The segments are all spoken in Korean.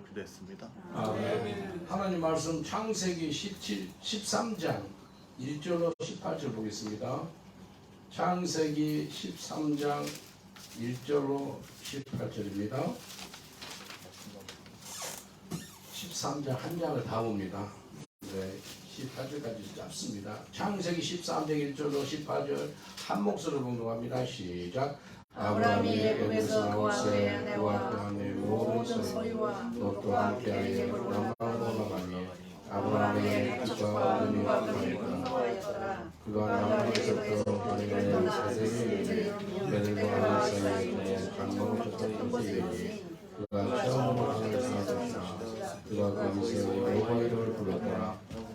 기도했습니다. 아멘. 하나님 말씀 창세기 13장 1절로 18절 보겠습니다. 창세기 13장 1절로 18절입니다. 13장 한 장을 다 봅니다. 네, 18절까지 짧습니다. 창세기 13장 1절로 18절 한 목소리로 봉독합니다. 시작. 아브라함이 애굽에서 그와 그의 아내와 모든 소유와 롯과 함께 애굽으로 올라가니 아브라함의 기초와 은혜와 풍성하였더라. 그가 남에서부터 가나안의 세세에 베들과 사이에 강목을 쳤던 것이니 그가 처음으로 하늘을 쌓았으나 그가 거기서 여호와 이름을 불렀더라.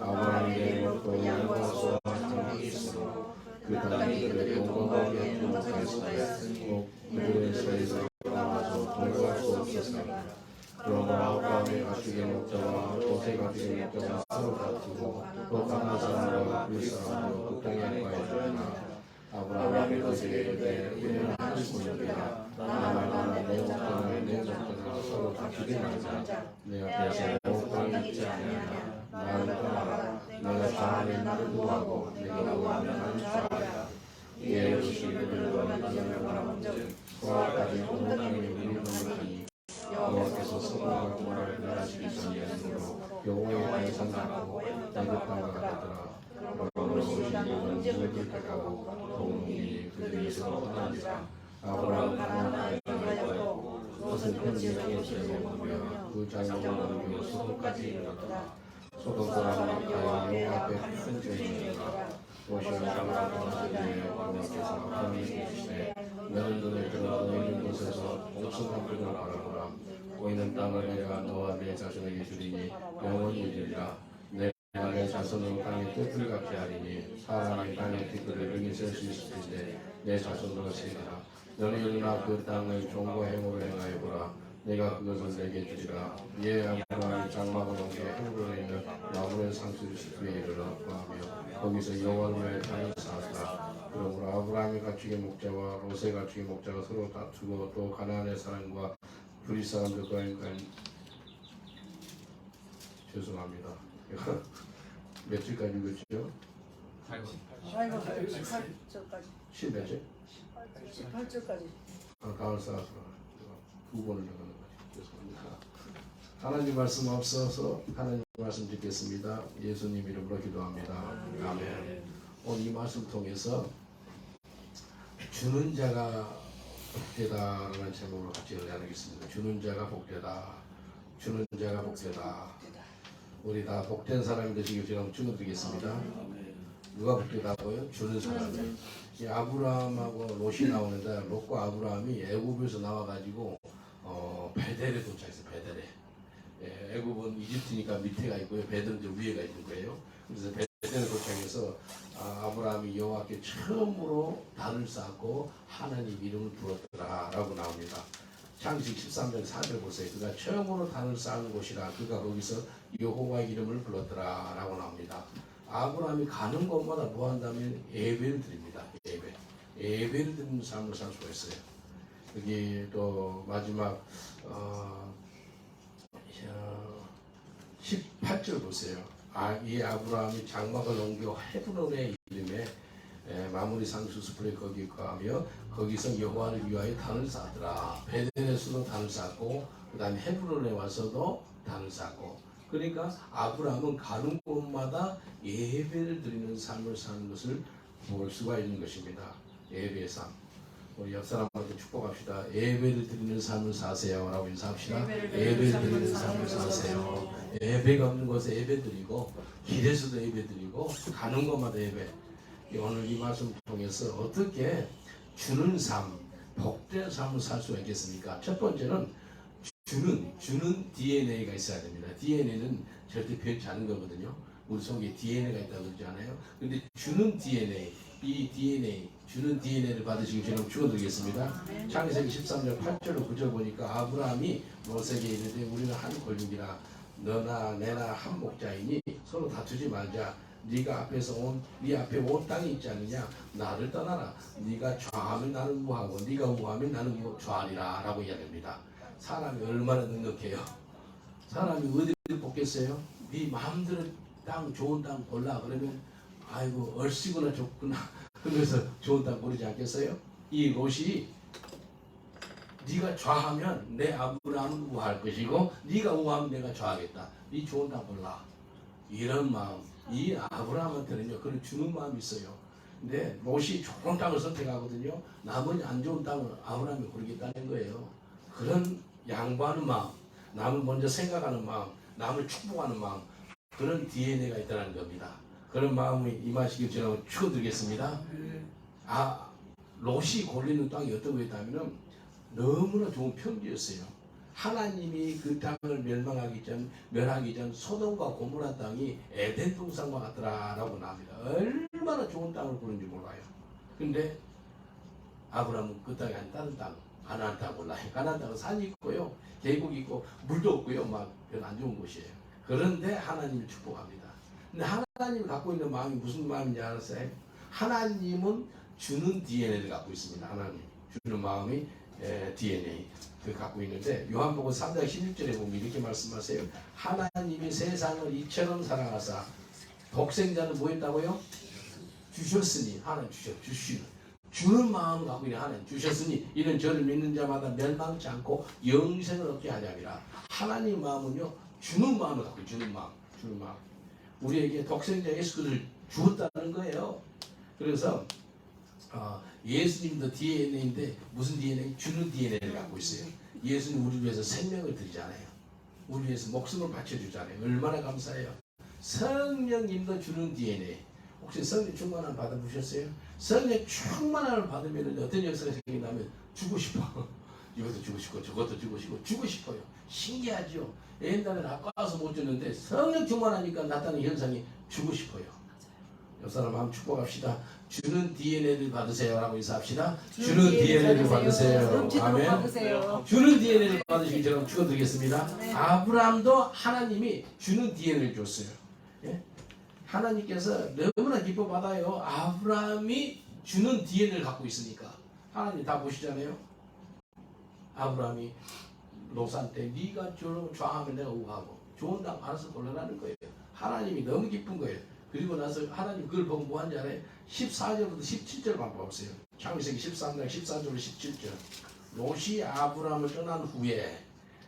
아브라함에게 롯도 양과 소와 땅이 있으므로 그 땅이 그들의 용감하게 행복하였으니 그들의 사이에서 나와서 동거할 수 없었으나 그러나 아브라함의 가축의 목자와 롯의 가축의 목자가 서로 다투고 또 가나안 사람과 그 사람도 그 땅에 행하였으나 아브라함이 그들에게 이르되 우리는 하늘 뿐이라 나만 내 목자와 내 목자가 서로 다투지 말자. 내 앞에서 내 땅이 있지 아니하냐. 나를 떠나라. 내가 좌하면 나를 구하고 내가 우하면 나를 좌하라. 이에 롯이 그들을 만나며 바라본즉 그와까지 온 땅이 우리 넘어가니 여호와께서 소돔과 고모라를 멸하시기 전이었으므로 여호와의 땅이 상하고 애굽 땅과 같더라. 그러므로 롯이 문제를 택하고 동문이 그들에게서 떠나니라. 아브라함은 가나안에 들어가였고 롯은 그 지역에 머무르며 그 자녀를 넘겨 소돔까지 이르렀더라. 소돔 사람은 여호와 앞에 큰 죄를 지었더라. 롯이 아브라함을 떠나기에 여호와께서 아브라함에게 이르시되 너는 눈을 들어 너희 곳에서 옥수수 풀을 바라보라. 보이는 땅을 내가 너와 내 자손에게 주리니 영원히 이르리라. 내가 내 자손으로 땅의 뜰을 갖게 하리니 사람이 땅의 티끌을 능히 셀 수 있을 텐데 내 자손으로 세리라. 너는 일어나 그 땅을 종과 행으로 행하여 보라. 내가 그것을 내게 주리라. 이에 아브라함이 장막을 옮겨 헤브론에 있는 마므레 상수리 숲에 이르렀고 하며 거기서 여호와를 위하여 땅을 쌓았다. 그러므로 아브라함의 가축의 목자와 롯의 가축의 목자가 서로 다투고 또 가나안의 사람과 브리 사람들과 죄송합니다. 몇 절까지 읽었죠? 18절까지. 10몇 절? 18절까지. 가을 쌓아서 두 번을 읽는 거죠. 죄송합니다. 하나님 말씀 앞서서 하나님 말씀 듣겠습니다. 예수님 이름으로 기도합니다. 아멘. 오늘 이 말씀 통해서 주는 자가 복되다라는 제목으로 같이 나누겠습니다. 주는 자가 복되다. 주는 자가 복되다. 우리 다 복된 사람이 되시길 제가 축원드리겠습니다. 누가 복되다고요? 주는 사람이. 이 아브라함하고 롯이 나오는데 롯과 아브라함이 애굽에서 나와가지고 베델에 도착했어요. 베델에. 예, 애굽은 이집트니까 밑에가 있고요. 베델은 위에가 있는 거예요. 그래서 베델에 도착해서 아브라함이 여호와께 처음으로 단을 쌓고 하나님 이름을 불렀더라라고 나옵니다. 창세기 13장 4절 보세요. 그가 처음으로 단을 쌓은 곳이라 그가 거기서 여호와 이름을 불렀더라라고 나옵니다. 아브라함이 가는 곳마다 뭐 한다면 예배를 드립니다. 예배를 드리는 삶을 살 수가 있어요. 여기 또 마지막 18절 보세요. 이 아브라함이 장막을 옮겨 헤브론의 이름에 마무리 상수숲을 거기 가며 거기서 여호와를 위하여 단을 쌓더라. 베델에서도 단을 쌓고 그 다음에 헤브론에 와서도 단을 쌓고 그러니까 아브라함은 가는 곳마다 예배를 드리는 삶을 사는 것을 볼 수가 있는 것입니다. 예배의 삶. 우리 옆 사람한테 축복합시다. 예배를 드리는 삶을 사세요 라고 인사합시다. 예배를 드리는 삶을 사세요. 예배가 없는 곳에 예배 드리고 길에서도 예배 드리고 가는 곳마다 예배. 오늘 이 말씀 통해서 어떻게 주는 삶, 복된 삶을 살 수가 있겠습니까? 첫 번째는 주는 DNA가 있어야 됩니다. DNA는 절대 변치 않은 거거든요. 우리 속에 DNA가 있다고 그러지 않아요? 근데 주는 DNA, 이 DNA, 주는 DNA를 받으시기 전에 축원드리겠습니다. 창세기 13장 8절로 9절 보니까 아브라함이 롯에게 이르되 우리는 한 골육이라 너나 내나 한 목자이니 서로 다투지 말자. 네가 네 앞에 온 땅이 있지 않느냐. 나를 떠나라. 네가 좌하면 나는 우하고 네가 우하면 나는 좌하리라 라고 이야기합니다. 사람이 얼마나 능력해요. 사람이 어디를 뽑겠어요? 네 마음대로 땅 좋은 땅 골라. 그러면 아이고 얼씨구나 좋구나. 그래서 좋은 땅 고르지 않겠어요? 이 롯이 네가 좌하면 내 아브라함은 우할 것이고 네가 우하면 내가 좌하겠다. 네 좋은 땅 골라. 이런 마음. 이 아브라함한테는요 그런 주는 마음이 있어요. 근데 롯이 좋은 땅을 선택하거든요. 나머지 안 좋은 땅을 아브라함이 고르겠다는 거예요. 그런 양보하는 마음, 남을 먼저 생각하는 마음, 남을 축복하는 마음, 그런 DNA가 있다는 겁니다. 그런 마음이 임하시길 저는 축원드리겠습니다. 롯이 골리는 땅이 어떤 거였다면 너무나 좋은 평지였어요. 하나님이 그 땅을 멸하기 전 소돔과 고모라 땅이 에덴 동산과 같더라라고 나옵니다. 얼마나 좋은 땅을 고른지 몰라요. 근데 아브라함은 그 땅이 아닌 다른 땅, 가나안 땅 몰라요. 가나안 땅은 산이 있고요, 계곡이 있고 물도 없고요, 막 별로 안 좋은 곳이에요. 그런데 하나님을 축복합니다. 근데 하나님이 갖고 있는 마음이 무슨 마음인지 알았어요? 하나님은 주는 DNA를 갖고 있습니다. 하나님 주는 마음이 DNA 그 갖고 있는데 요한복음 3장 16절에 보면 이렇게 말씀하세요. 하나님이 세상을 이처럼 사랑하사 독생자는 뭐 했다고요? 주셨으니. 하나님 주시는 주는 마음을 갖고 있는 하나님 주셨으니 이는 저를 믿는 자마다 멸망치 않고 영생을 얻게 하려니라. 하나님 마음은요 주는 마음을 갖고 있어요. 주는 마음. 우리에게 독생자 예수 그리스도를 주었다는 거예요. 그래서 예수님도 DNA인데 무슨 DNA? 주는 DNA를 갖고 있어요. 예수님 우리 위해서 생명을 드리잖아요. 우리 위해서 목숨을 바쳐주잖아요. 얼마나 감사해요. 성령님도 주는 DNA. 혹시 성령 충만함 받아보셨어요? 성령 충만함을 받으면 어떤 역사가 생긴다면 주고 싶어. 이것도 주고 싶고 저것도 주고 싶고 주고 싶어요. 신기하죠. 옛날에는 아까워서 못 줬는데 성령 충만하니까 나타나는 현상이 주고 싶어요. 옆 사람 한번 축복합시다. 주는 DNA를 받으세요라고 인사합시다. 주는 DNA를 받으세요. 아멘. 주는 DNA를 받으시기 저는 축원드리겠습니다. 네. 아브라함도 하나님이 주는 DNA를 줬어요. 예? 하나님께서 너무나 기뻐 받아요. 아브라함이 주는 DNA를 갖고 있으니까. 하나님 다 보시잖아요. 아브라함이 롯한테 네가 좌하면 내가 우하고 좋은 땅 알아서 골라라는 거예요. 하나님이 너무 기쁜 거예요. 그리고 나서 하나님 그걸 보고 뭐 한지 알아요? 14절부터 17절 봐보세요. 창세기 13장 14절부터 17절. 롯이 아브라함을 떠난 후에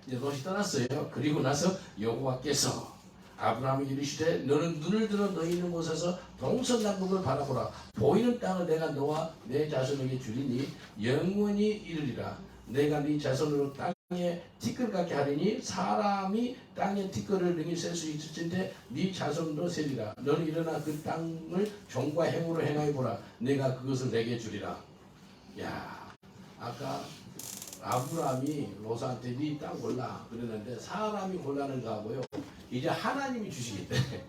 이제 롯이 떠났어요. 그리고 나서 여호와께서 아브라함이 이르시되 너는 눈을 들어 너희 있는 곳에서 동서남북을 바라보라. 보이는 땅을 내가 너와 내 자손에게 주리니 영원히 이르리라. 내가 네 자손으로 땅에 티끌 같게 하리니 사람이 땅에 티끌을 능히 셀 수 있을진데 네 자손도 세리라. 너는 일어나 그 땅을 종과 행으로 행하여 보라. 내가 그것을 내게 주리라. 야, 아까 아브라함이 롯한테 네 땅 골라 그러는데 사람이 골라는가 하고요. 이제 하나님이 주시겠대.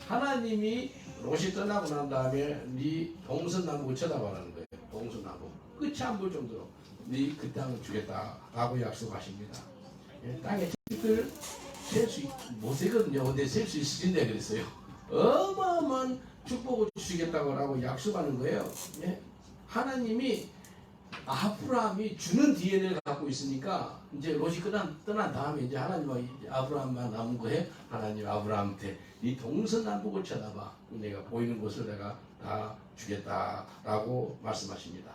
하나님이 롯이 떠나고 난 다음에 네 동서남북을 쳐다보라는 거예요. 동서남북 끝이 안 보일 정도로 네 그 땅을 주겠다라고 약속하십니다. 예, 땅에 티끌 셀 수 못 세거든요. 근데 셀 수 있으신데 그랬어요. 어마어마한 축복을 주시겠다고 약속하는 거예요. 예? 하나님이 아브라함이 주는 DNA를 갖고 있으니까 이제 롯이 떠난 다음에 이제 하나님과 아브라함만 남은 거예요. 하나님 아브라함한테 네 동서남북을 쳐다봐. 내가 보이는 곳을 내가 다 주겠다라고 말씀하십니다.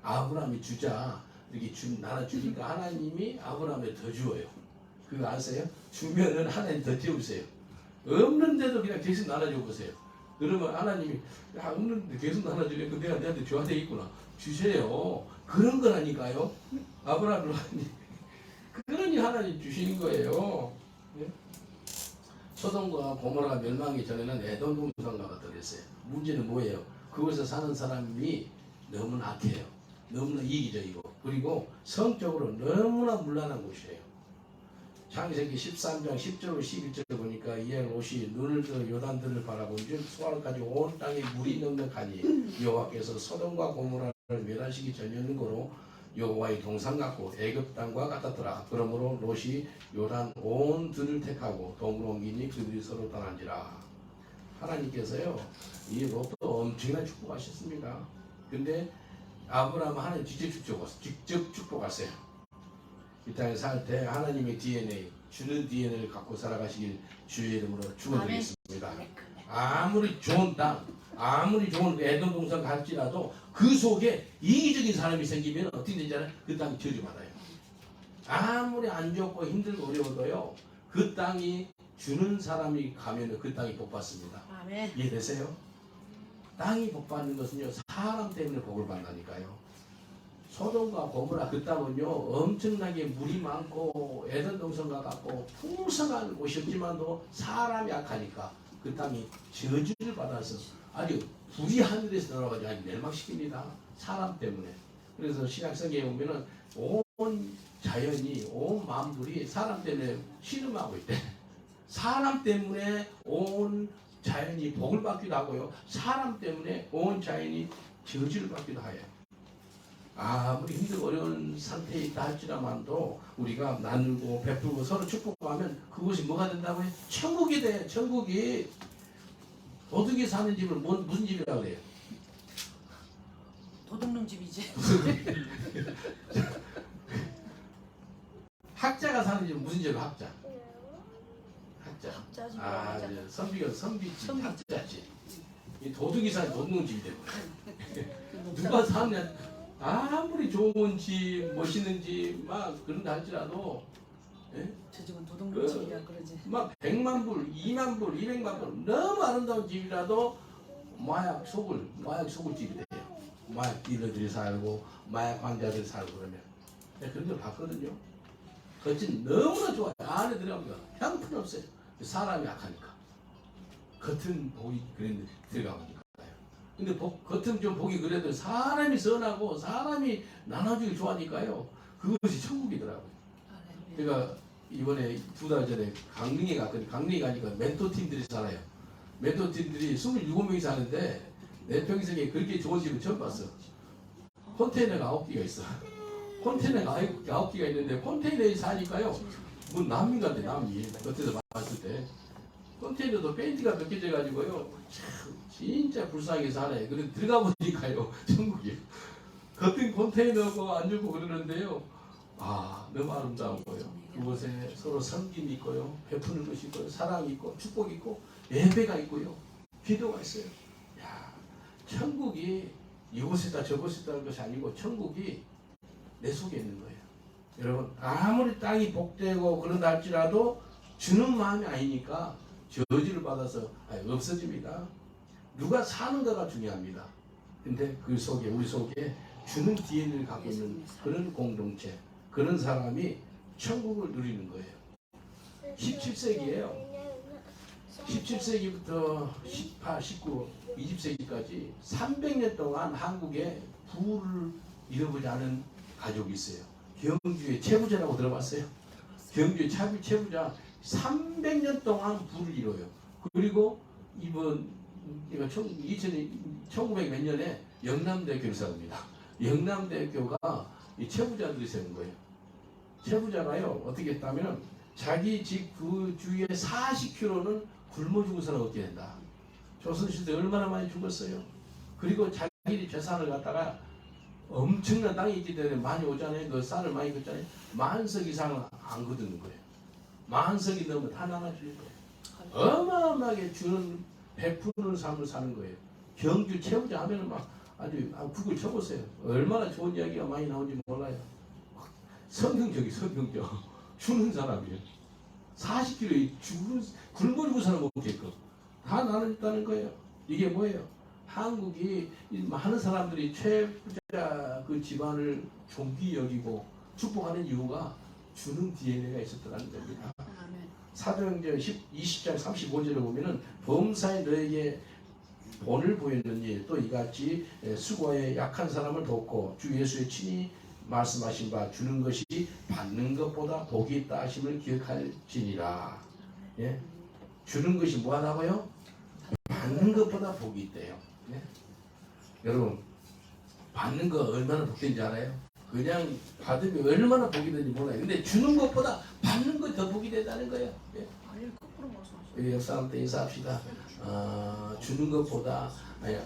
아브라함이 주자 이렇게 나라 주니까 하나님이 아브라함에 더 주어요. 그거 아세요? 주면은 하나님 더 지어주세요. 없는데도 그냥 계속 나눠줘 보세요. 그러면 하나님이 없는데 계속 나눠주니까 내가 내한테 줘야 되겠구나. 주세요. 그런 거라니까요. 아브라함을 그러니 하나님 주시는 거예요. 네? 소돔과 고모라가 멸망하기 전에는 에돔 동산과 같다 그랬어요. 문제는 뭐예요? 그곳에 사는 사람이 너무나 악해요. 너무나 이기적이고 그리고 성적으로 너무나 문란한 곳이에요. 창세기 13장 10절 11절을 보니까 이에 롯이 눈을 들어 요단들을 바라본즉 수알까지 온 땅에 물이 넉넉하니 여호와께서 소돔과 고모라를 멸하시기 전이었는고로 여호와의 동산 같고 애굽 땅과 같았더라. 그러므로 롯이 요단 온 들을 택하고 동으로 옮기니 그들이 서로 떠난지라. 하나님께서요 이 롯도 엄청난 축복하셨습니다. 근데 아브라함 하나님 직접 축복하세요. 이 땅에 살 때 하나님의 DNA 주는 DNA를 갖고 살아가시길 주의 이름으로 축원드리겠습니다. 아무리 좋은 땅, 아무리 좋은 에덴 동산 갈지라도 그 속에 이기적인 사람이 생기면 어떻게 되지 않아요? 그 땅이 저주받아요. 아무리 안 좋고 힘들고 어려워도요, 그 땅이 주는 사람이 가면 그 땅이 복받습니다. 아멘. 이해되세요? 땅이 복받는 것은요, 사람 때문에 복을 받다니까요. 소돔과 고모라 그 땅은요, 엄청나게 물이 많고 에덴 동산과 같고 풍성한 곳이었지만도 사람이 약하니까 그 땅이 저주를 받아서 아주 불이 하늘에서 날아가지고 아주 멸망시킵니다. 사람 때문에. 그래서 신약성경에 보면은 온 자연이, 온 만물이 사람 때문에 신음하고 있대. 사람 때문에 온 자연이 복을 받기도 하고요, 사람 때문에 온 자연이 저주를 받기도 하여. 아무리 힘들고 어려운 상태에 있다 할지라만도 우리가 나누고 베풀고 서로 축복하면 그것이 뭐가 된다고요? 천국이 돼. 천국이. 도둑이 사는 집은 무슨 집이라고 그래요? 도둑놈 집이지. 학자가 사는 집은 무슨 집이에요? 학자. 짜지 아, 말자. 이제 선비집, 학자집. 이 도둑이 사는 도둑집이 되고. 누가 사는, 아무리 좋은 집, 멋있는 집, 막 그런다 할지라도, 예? 저 집은 도둑놈 집이라 그러지. 막 100만 불, 2만 불, 200만 불, 너무 아름다운 집이라도 마약 소굴집이 돼요. 마약 딜러들이 살고, 마약 환자들이 살고 그러면. 내가 그런 걸 봤거든요. 겉은 너무나 좋아요. 안에 들어가면 형편없어요. 사람이 약하니까. 겉은 복이 그랬는데 들어가보니까요. 근데 겉은 좀 복이 그래도 사람이 선하고 사람이 나눠주기 좋아하니까요. 그것이 천국이더라고요. 그러니까 이번에 2달 전에 강릉에 갔거든요. 강릉에 가니까 멘토팀들이 살아요. 멘토팀들이 27명이 사는데 내 평생에 그렇게 좋은 집을 처음 봤어. 컨테이너가 9개가 있어. 컨테이너가 9개가 있는데 컨테이너에 사니까요. 뭐 난민 같아, 난민. 겉에서 봤을 때. 컨테이너도 페인트가 몇 개 져가지고요. 참, 진짜 불쌍하게 사네. 그런데 들어가 보니까요. 천국이에요. 겉은 컨테이너고 안 좋고 그러는데요. 아, 너무 아름다운 거예요. 그곳에 서로 섬김이 있고요. 베푸는 것이 있고요. 사랑이 있고, 축복이 있고, 예배가 있고요. 기도가 있어요. 야, 천국이 이곳에다 저곳에다 하는 것이 아니고 천국이 내 속에 있는 거예요. 여러분, 아무리 땅이 복되고 그런다 할지라도 주는 마음이 아니니까 저주를 받아서 없어집니다. 누가 사는가가 중요합니다. 근데 그 속에, 우리 속에 주는 DNA를 갖고 있는 그런 공동체, 그런 사람이 천국을 누리는 거예요. 17세기예요. 17세기부터 18, 19, 20세기까지 300년 동안 한국에 부를 잃어보지 않은 가족이 있어요. 경주의 최부자라고 들어봤어요? 경주의 최부자 300년 동안 부를 이뤄요. 그리고 이번 1900 몇 년에 영남대교를 세웁니다. 영남대교가 이 최부자들이 세운 거예요. 최부자가요 어떻게 했다면 자기 집 그 주위에 40km는 굶어 죽은 사람 없게 된다. 조선시대 얼마나 많이 죽었어요. 그리고 자기 재산을 갖다가 엄청난 땅이 있기 때문에 많이 오잖아요. 그 쌀을 많이 걷잖아요. 만석 이상을 안 거두는 거예요. 만석이 넘으면 다 나눠주는 거예요. 어마어마하게 주는 베푸는 삶을 사는 거예요. 경주 최부자 하면은 막 아주 구글 쳐보세요. 얼마나 좋은 이야기가 많이 나오는지 몰라요. 성경적이 성경적 주는 사람이에요. 40kg에 굶어 죽은 사람 없게끔 다 나눠줬다는 거예요. 이게 뭐예요? 한국이 많은 사람들이 최부자 그 집안을 존귀 여기고 축복하는 이유가 주는 DNA가 있었다는 겁니다. 사도행전 20장 35절을 보면은 범사에 너에게 본을 보였느니 또 이같이 수고에 약한 사람을 돕고 주 예수의 친히 말씀하신 바 주는 것이 받는 것보다 복이 있다 하심을 기억할지니라. 예? 주는 것이 뭐하다고요? 받는 것보다 복이 있대요. 예? 여러분 받는 거 얼마나 복된지 알아요? 그냥 받으면 얼마나 복이 되는지 몰라요. 근데 주는 것보다 받는 거 더 복이 되다는 거예요. 예? 우리 옆 사람한테 인사합시다. 주는 것보다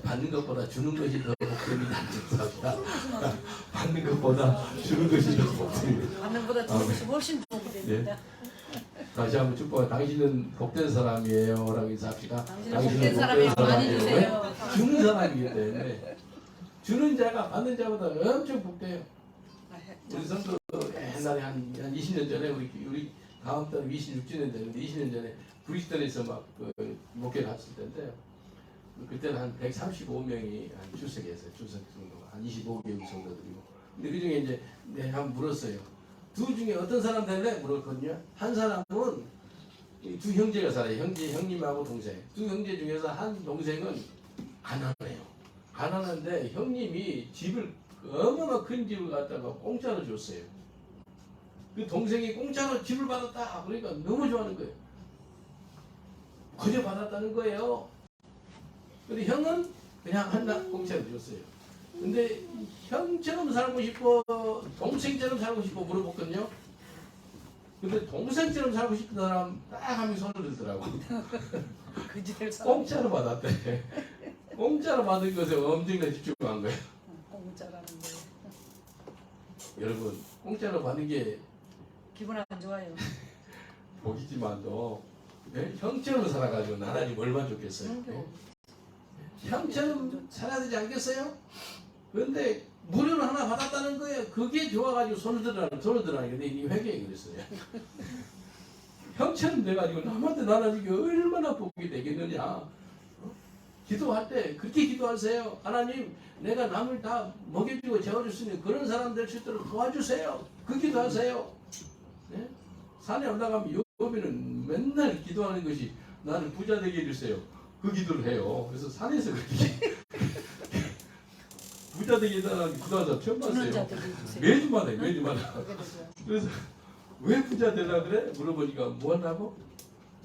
받는 것보다 주는 것이 더 복됩니다. 인사합시다. 받는 것보다 주는 것이 더 복됩니다. 받는 것보다 주는 것이 훨씬 복이 됩니다. 예. 다시 한번 축복해. 당신은 복된 사람이에요. 라고 인사합시다. 당신은 복된 사람이 많이 주세요. 주는 사람이기 때문에 주는 자가 받는 자보다 엄청 복돼요. 우리 성도 옛날에 한 20년 전에 우리 다음 달 26주년 되는데 20년 전에 브리스턴에서 막 목회를 했을 때인데 그때는 한 135명이 출석했어요. 출석 정도가 한 25개국 성도들이고. 근데 그 중에 이제 내가 한번 물었어요. 둘 중에 어떤 사람 될래? 물었거든요. 한 사람은 두 형제가 살아요. 형님하고 동생. 두 형제 중에서 한 동생은 가난해요. 가난한데 형님이 집을 얼마나 큰 집을 갖다가 공짜로 줬어요. 그 동생이 공짜로 집을 받았다. 그러니까 너무 좋아하는 거예요. 거저 받았다는 거예요. 근데 형은 그냥 하나 공짜로 줬어요. 근데 형처럼 살고 싶어, 동생처럼 살고 싶어 물어봤거든요. 근데 동생처럼 살고 싶은 사람 딱 한 명 손을 들더라고. 공짜로 받았대. 공짜로 받은 것에 엄청나게 집중한 거예요. 공짜라는 게 여러분, 공짜로 받는 게 기분 안 좋아요. 복이지만도 형처럼 살아가지고 하나님 얼마나 좋겠어요. 형처럼 살아야 되지 않겠어요? 그런데 무료로 하나 받았다는 거예요. 그게 좋아가지고 손을 들어라니까 이 회개에 그랬어요. 형처럼 돼가지고 남한테 나눠주기 얼마나 복이 되겠느냐. 기도할 때 그렇게 기도하세요. 하나님, 내가 남을 다 먹여주고 재워줄 수 있는 그런 사람 될 수 있도록 도와주세요. 그 기도하세요. 네? 산에 올라가면 요비는 맨날 기도하는 것이 나는 부자 되게 해주세요. 그 기도를 해요. 그래서 산에서 그렇게 부자 되게 해달라는 기도하는 사람 처음 봤어요. 매주마다 해요. 매주마다. 그래서 왜 부자 되려고 그래? 물어보니까 뭐 한다고?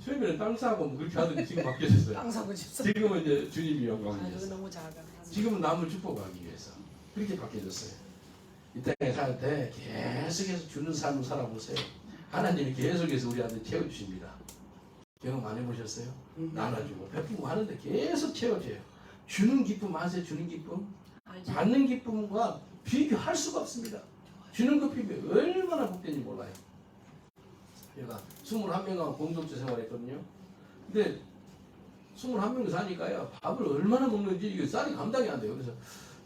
처음에는 땅 사고 뭐 그렇게 하더니 지금 바뀌어졌어요. 땅 사고 싶어. 지금은 이제 주님이 영광을 아, 위해서. 이거 너무 작아. 지금은 남을 축복하기 위해서. 그렇게 바뀌어졌어요. 이 땅에 살 때 계속해서 주는 삶을 살아보세요. 하나님이 계속해서 우리한테 채워주십니다. 경험 안 해보셨어요? 나눠주고 베푸고 하는데 계속 채워줘요. 주는 기쁨 아세요? 주는 기쁨? 받는 기쁨과 비교할 수가 없습니다. 주는 것 비교 얼마나 복된지 몰라요. 제가 21명하고 공동체 생활했거든요. 근데 21명 사니까요. 밥을 얼마나 먹는지 이게 쌀이 감당이 안 돼요. 그래서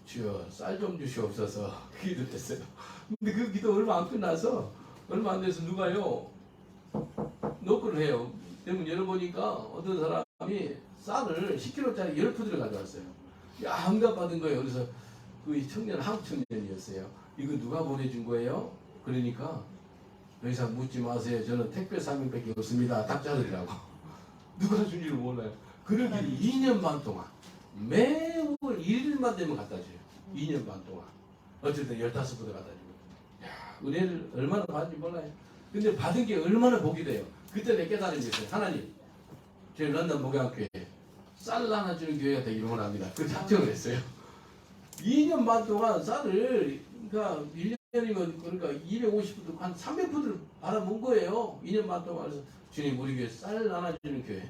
주여 쌀 좀 주시옵소서 그 기도했어요. 근데 그 기도 얼마 안 끝나서 얼마 안 돼서 누가요 노크를 해요. 그러면 열어보니까 어떤 사람이 쌀을 10kg짜리 10푸드를 가져왔어요. 야, 응답받은 거예요. 그래서 그 청년 한국 청년이었어요. 이거 누가 보내준 거예요? 그러니까 더 이상 묻지 마세요. 저는 택배 사명밖에 없습니다. 답자르라고. 누가 준 줄 몰라요. 그러기 2년 반 동안 매월 1일만 되면 갖다 줘요. 2년 반 동안. 어쨌든 15부대 갖다 주고. 야, 은혜를 얼마나 받는지 몰라요. 근데 받은 게 얼마나 복이 돼요. 그때 내가 깨달은 게 있어요. 하나님, 저희 런던 목양교회 쌀 나눠주는 교회가 되기를 원합니다. 그 작정을 했어요. 2년 반 동안 쌀을 그러니까 1년이면 그러니까 250푸드 한 300푸드를 받아본 거예요. 2년 반 동안. 그래서 주님 우리 교회 쌀 나눠주는 교회.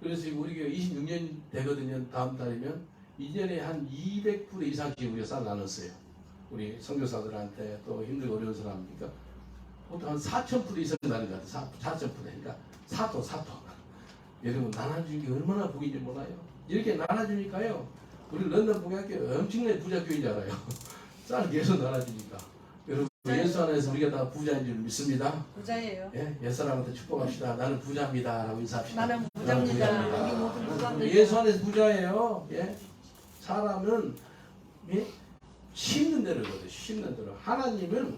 그래서 우리 교회 26년 되거든요. 다음 달이면 2년에 한 200푸드 이상씩 우리가 쌀 나눴어요. 우리 선교사들한테 또 힘들고 어려운 사람이니까 보통 한 4,000푸드 이상 나는 것 같아요. 4,000푸드. 그러니까 사토. 여러분 나눠주는 게 얼마나 복인지 몰라요. 이렇게 나눠주니까요. 우리 런던 목양교회 엄청나게 부자 교회인 줄 알아요. 쌀 계속 나눠주니까. 여러분 예수 안에서 우리가 다 부자인 줄 믿습니다. 부자예요. 예, 옛사람한테 축복합시다. 나는 부자입니다. 라고 인사합시다. 나는 부자입니다. 우리 모두 부자입니다. 예수 안에서 부자예요. 예? 사람은 예? 심는 대로 거든. 심는 대로. 하나님은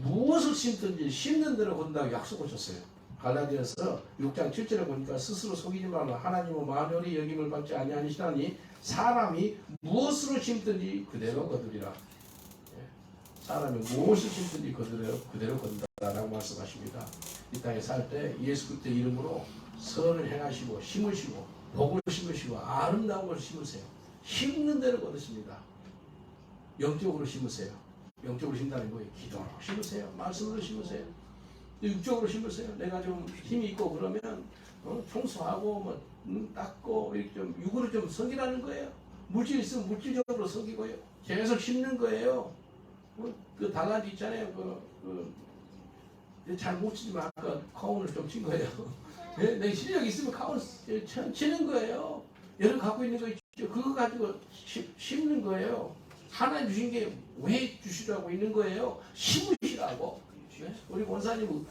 무엇을 심든지 심는 대로 건다고 약속하셨어요. 갈라디아서 6장 7절에 보니까 스스로 속이지 말라. 하나님은 만연히 여김을 받지 아니하시다니 사람이 무엇으로 심든지 그대로 거두리라. 예. 사람이 무엇을 심든지 그대로 거둔다라고 말씀하십니다. 이 땅에 살 때 예수 그리스도의 이름으로 선을 행하시고 심으시고 복을 심으시고 아름다운 것을 심으세요. 심는 대로 거두십니다. 영적으로 심으세요. 영적으로 심다는 거예요. 기도로 심으세요. 말씀으로 심으세요. 육적으로 심으세요. 내가 좀 힘이 있고 그러면 청소하고 뭐 닦고 이렇게 좀 육으로 좀 섬기라는 거예요. 물질 있으면 물질적으로 섬기고요. 계속 심는 거예요. 그 달란트 있잖아요. 잘 못 치지만 아까 카운을 좀 친 거예요. 예? 내 실력 있으면 카운 치는 거예요. 여러분 갖고 있는 거 있죠? 그거 가지고 심는 거예요. 하나님 주신 게 왜 주시라고 있는 거예요? 심으시라고. 예? 우리 권사님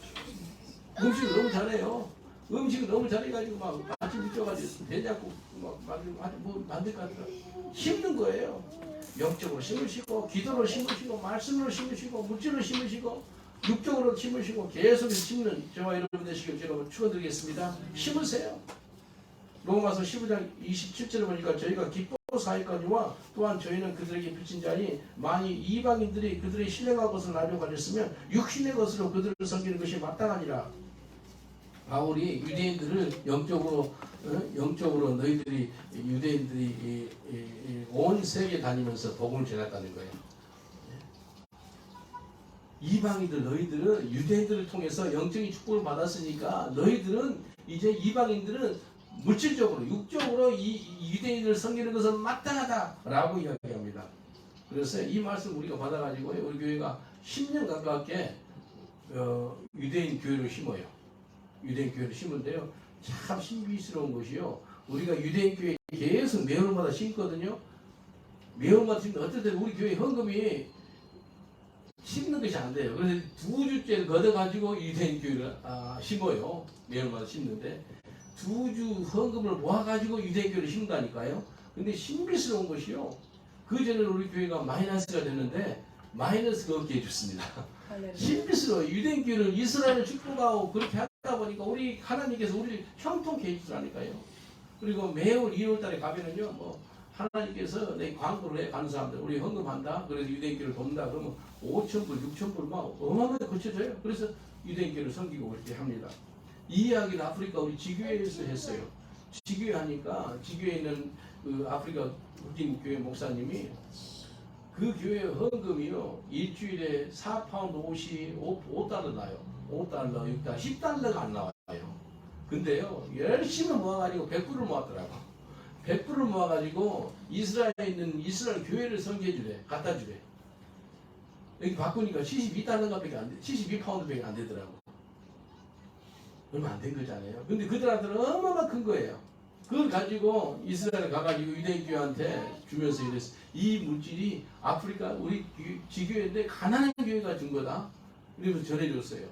음식을 너무 잘해요. 음식을 너무 잘해가지고 막 아침 일찍가지고 된장국 막 만들 것 같아. 심는 거예요. 영적으로 심으시고, 기도로 심으시고, 말씀으로 심으시고, 물질로 심으시고, 육적으로 심으시고, 계속 심는 저와 여러분 되시길 제가 축원드리겠습니다. 심으세요. 로마서 15장 27절에 보니까 저희가 기뻐 사역하니와 또한 저희는 그들에게 빚진 자니 만일 이방인들이 그들의 신령한 것을 나누어 가졌으면 육신의 것으로 그들을 섬기는 것이 마땅하니라. 바울이 유대인들을 영적으로 너희들이 유대인들이 온 세계 다니면서 복음을 전했다는 거예요. 이방인들 너희들은 유대인들을 통해서 영적인 축복을 받았으니까 너희들은 이제 이방인들은 물질적으로 육적으로 이 유대인을 섬기는 것은 마땅하다라고 이야기합니다. 그래서 이 말씀 우리가 받아가지고 우리 교회가 10년 가깝게 유대인 교회를 심어요. 유대인 교회를 심은데요. 참 신비스러운 것이요. 우리가 유대인 교회 계속 매월마다 심거든요. 매월마다 심는데 어떨 때 우리 교회 헌금이 심는 것이 안 돼요. 그래서 2주째 걷어가지고 유대인 교회를 심어요. 매월마다 심는데 2주 헌금을 모아가지고 유대인 교회를 심다니까요. 근데 신비스러운 것이요. 그 전에는 우리 교회가 마이너스가 됐는데 마이너스가 없게 해줬습니다. 신비스러워요. 유대인 교회를 이스라엘을 축복하고 그렇게 하다 보니까 우리 하나님께서 우리를 형통케 해주시라니까요. 그리고 매월 2월달에 가면은요, 뭐 하나님께서 내 광고를 해 가는 사람들 우리 헌금한다. 그래서 유대인 교회를 돕는다. 그러면 5,000불, 6,000불 막 어마어마하게 거쳐져요. 그래서 유대인 교회를 섬기고 그렇게 합니다. 이 이야기는 아프리카 우리 지교회에서 했어요. 지교회 하니까 지교회에 있는 그 아프리카 흑인 교회 목사님이 그 교회 헌금이요 일주일에 4파운드 옷이 5달러 나요. 5달러, 6달러, 10달러가 안 나와요. 근데요 열심히 모아가지고 100불을 모았더라고. 100불을 모아가지고 이스라엘에 있는 이스라엘 교회를 섬겨주래. 갖다 주래. 여기 바꾸니까 72달러밖에 안 돼. 72파운드밖에 안 되더라고. 얼마 안 된 거잖아요. 근데 그들한테는 얼마나 큰 거예요. 그걸 가지고 이스라엘 가가지고 유대인 교회한테 주면서 이랬어. 이 물질이 아프리카 우리 지교회인데 가난한 교회가 준 거다. 이러면서 전해줬어요.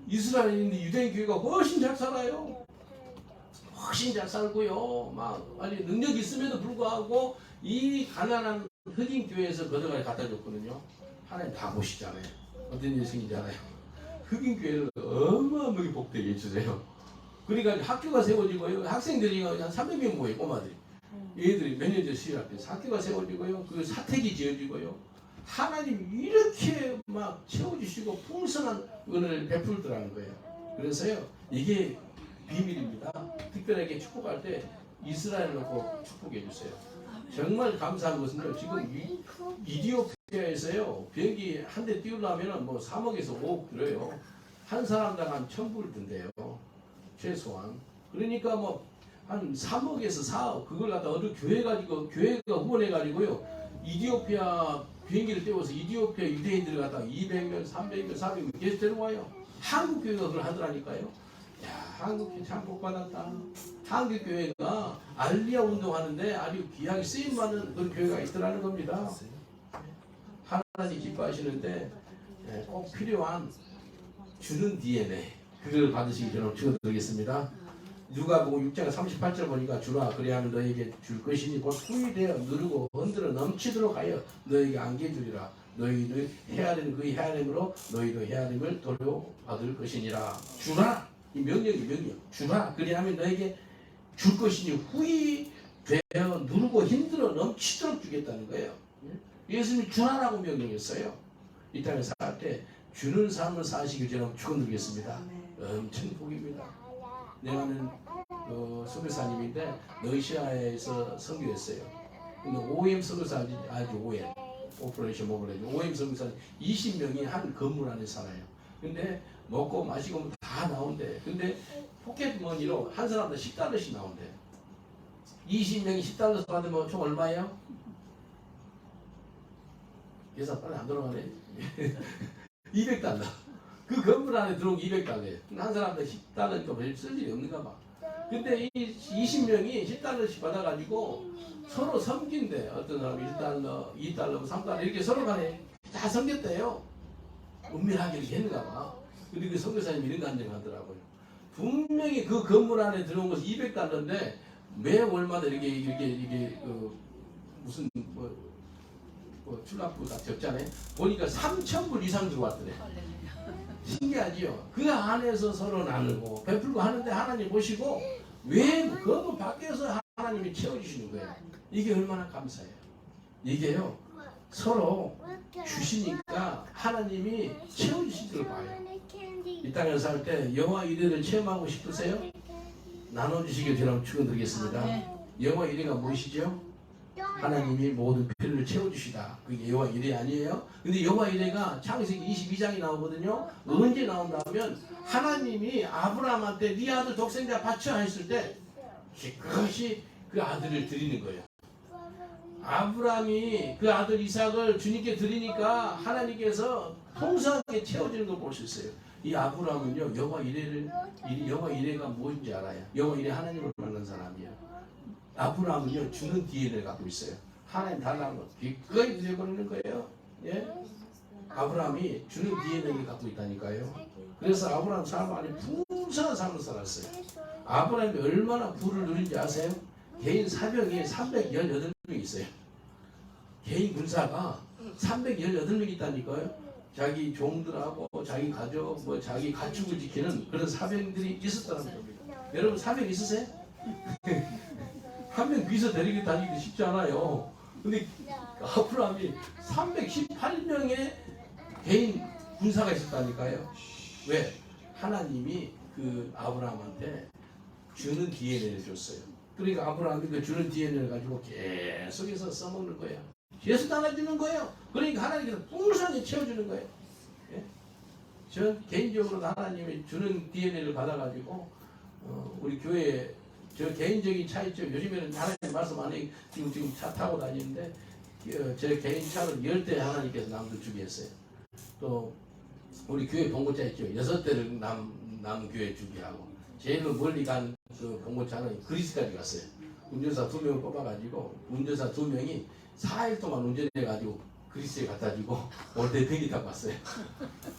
이스라엘에 있는 유대인 교회가 훨씬 잘 살아요. 훨씬 잘 살고요. 막 아니 능력이 있음에도 불구하고 이 가난한 흑인 교회에서 걷어가지고 갖다 줬거든요. 하나님 다 보시잖아요. 어떤 일생인지 알아요. 흑인 교회를 어마어마하게 복되게 해주세요. 그러니까 학교가 세워지고요. 학생들이 한 300명 모여요. 꼬마들이. 얘들이 몇 년 전에 시작할 때 학교가 세워지고요. 그 사택이 지어지고요. 하나님 이렇게 막 채워주시고 풍성한 은혜를 베풀더라는 거예요. 그래서요. 이게 비밀입니다. 특별하게 축복할 때 이스라엘 놓고 축복해 주세요. 정말 감사한 것은요. 지금 이디오피아에서요. 비행기 한 대 띄우려면 뭐 3억에서 5억 들어요. 한 사람당 한 1,000불 든대요. 최소한. 그러니까 뭐 한 3억에서 4억 그걸 갖다 어느 교회 가지고 교회가 후원해 가지고요. 이디오피아 비행기를 띄워서 이디오피아 유대인들을 갖다 200명, 300명, 400명 계속 데려와요. 한국 교회가 그걸 하더라니까요. 야, 한국 교회 참 복받았다. 한국 교회가 알리아 운동하는데 아주 귀하게 쓰임 받는 그런 교회가 있더라는 겁니다. 하나님 기뻐하시는데 꼭 필요한 주는 DNA 그걸 받으시기 전에 축원드리겠습니다. 누가복음 6장 38절 보니까 주라 그리하면 너에게 줄 것이니 곧 후이되어 누르고 흔들어 넘치도록 하여 너에게 안겨 주리라. 너희들 헤아리는 그 헤아림으로 너희도 헤아림을 도려받을 것이니라. 주라 이 명령 주라 그리하면 너에게 줄 것이니 후이되어 누르고 힘들어 넘치도록 주겠다는 거예요. 예수님이 주라라고 명령했어요. 이 땅에 살 때 주는 삶을 사시길 저는 축원드리겠습니다. 엄청 복입니다. 내가는 선교사님인데 러시아에서 선교했어요. 근데 OM 선교사 아주 OM 오퍼레이션 모빌레이션 OM 선교사 20명이 한 건물 안에 살아요. 근데 먹고 마시고 다 나온대. 근데 포켓머니로 한 사람당 10달러씩 나온대. 20명이 10달러 받으면 총 얼마예요? 계산 빨리 안 돌아가네. 200달러. 그 건물 안에 들어온 200달러예요. 한 사람한테 10달러니까 별 쓸 일이 없는가 봐. 근데 이 20명이 10달러씩 받아가지고 서로 섬긴대. 어떤 사람이 1달러, 2달러, 3달러 이렇게 서로 간에 다 섬겼대요. 은밀하게 이렇게 했는가 봐. 그리고 그 선교사님이 이런 간증하더라고요. 분명히 그 건물 안에 들어온 것은 200달러인데 매 월마다 이렇게 무슨 출납부 다 적잖아요. 보니까 3,000불 이상 들어왔더래. 신기하지요. 그 안에서 서로 나누고 베풀고 하는데 하나님 보시고 왜 그 밖에서 하나님이 채워주시는 거예요. 이게 얼마나 감사해요. 이게요 서로 주시니까 하나님이 채워주시는 걸 봐요. 이 땅에서 살 때 여호와 이레를 체험하고 싶으세요? 나눠주시길 저는 축원드리겠습니다. 여호와 이레가 무엇이죠? 하나님이 모든 필요를 채워주시다. 그게 여호와 이레 아니에요? 근데 여호와 이레가 창세기 22장이 나오거든요. 언제 나온다면 하나님이 아브라함한테 네 아들 독생자 바쳐 했을 때 그것이 그 아들을 드리는 거예요. 아브라함이 그 아들 이삭을 주님께 드리니까 하나님께서 풍성하게 채워주는 걸 볼 수 있어요. 이 아브라함은요 여호와 이레가 무엇인지 알아요. 여호와 이레 하나님을 만난 사람이에요. 아브라함은요 주는 DNA를 갖고 있어요. 하나님 달라는 거 기꺼이 드려버리는 거예요. 예? 아브라함이 주는 DNA를 갖고 있다니까요. 그래서 아브라함 삶 안에 풍성한 삶을 살았어요. 아브라함이 얼마나 부를 누린지 아세요? 개인 사병이 318명이 있어요. 개인 군사가 318명이 있다니까요. 자기 종들하고 자기 가족, 자기 가축을 지키는 그런 사병들이 있었다는 겁니다. 여러분 사병 있으세요? 한 명 귀서 데리고 다니기 쉽지 않아요. 근데 아브라함이 318명의 개인 군사가 있었다니까요. 왜? 하나님이 그 아브라함한테 주는 DNA를 줬어요. 그러니까 아브라함이 그 주는 DNA를 가지고 계속해서 써먹는 거예요. 계속 나눠주는 거예요. 그러니까 하나님께서 풍성하게 채워주는 거예요. 예? 전 개인적으로 하나님이 주는 DNA를 받아가지고 우리 교회에 저 개인적인 차이점, 요즘에는 하나님 말씀 안에 지금 차 타고 다니는데 제 개인 차를 10대 하나님께서 남들 주게 했어요. 또 우리 교회 봉고차 있죠. 6대를 남 교회 주게 하고 제일 멀리 간 그 봉고차는 그리스까지 갔어요. 운전사 2명을 뽑아가지고 운전사 2명이 4일 동안 운전해가지고 그리스에 갖다 주고 올 때 비행기 타고 왔어요.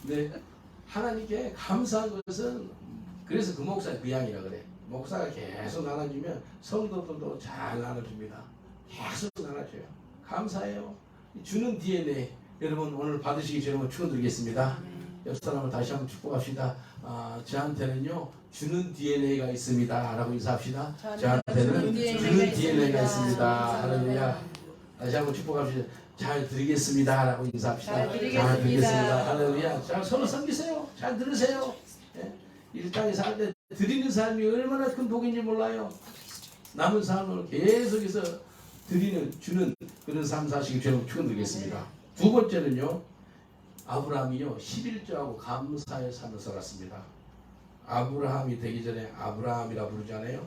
근데 하나님께 감사한 것은 그래서 그 목사의 그 양이라 그래. 목사가 계속 나눠주면 성도들도 잘 나눠줍니다. 계속 나눠줘요. 감사해요. 주는 DNA 여러분 오늘 받으시기 전에 축원드리겠습니다. 옆 사람을 다시 한번 축복합시다. 저한테는요 주는 DNA가 있습니다 라고 인사합시다. 저한테는 주는 DNA가 있습니다. 할렐루야. 다시 한번 축복합시다. 잘 드리겠습니다 라고 인사합시다. 잘 드리겠습니다. 할렐루야. 잘 서로 섬기세요. 잘 들으세요. 예? 이 땅에 살 때 드리는 삶이 얼마나 큰 복인지 몰라요. 남은 삶을 계속해서 주는 그런 삶 사시기 저는 축원드리겠습니다. 두 번째는요. 아브라함이요 11조하고 감사의 삶을 살았습니다. 아브라함이 되기 전에 아브라함이라 부르잖아요.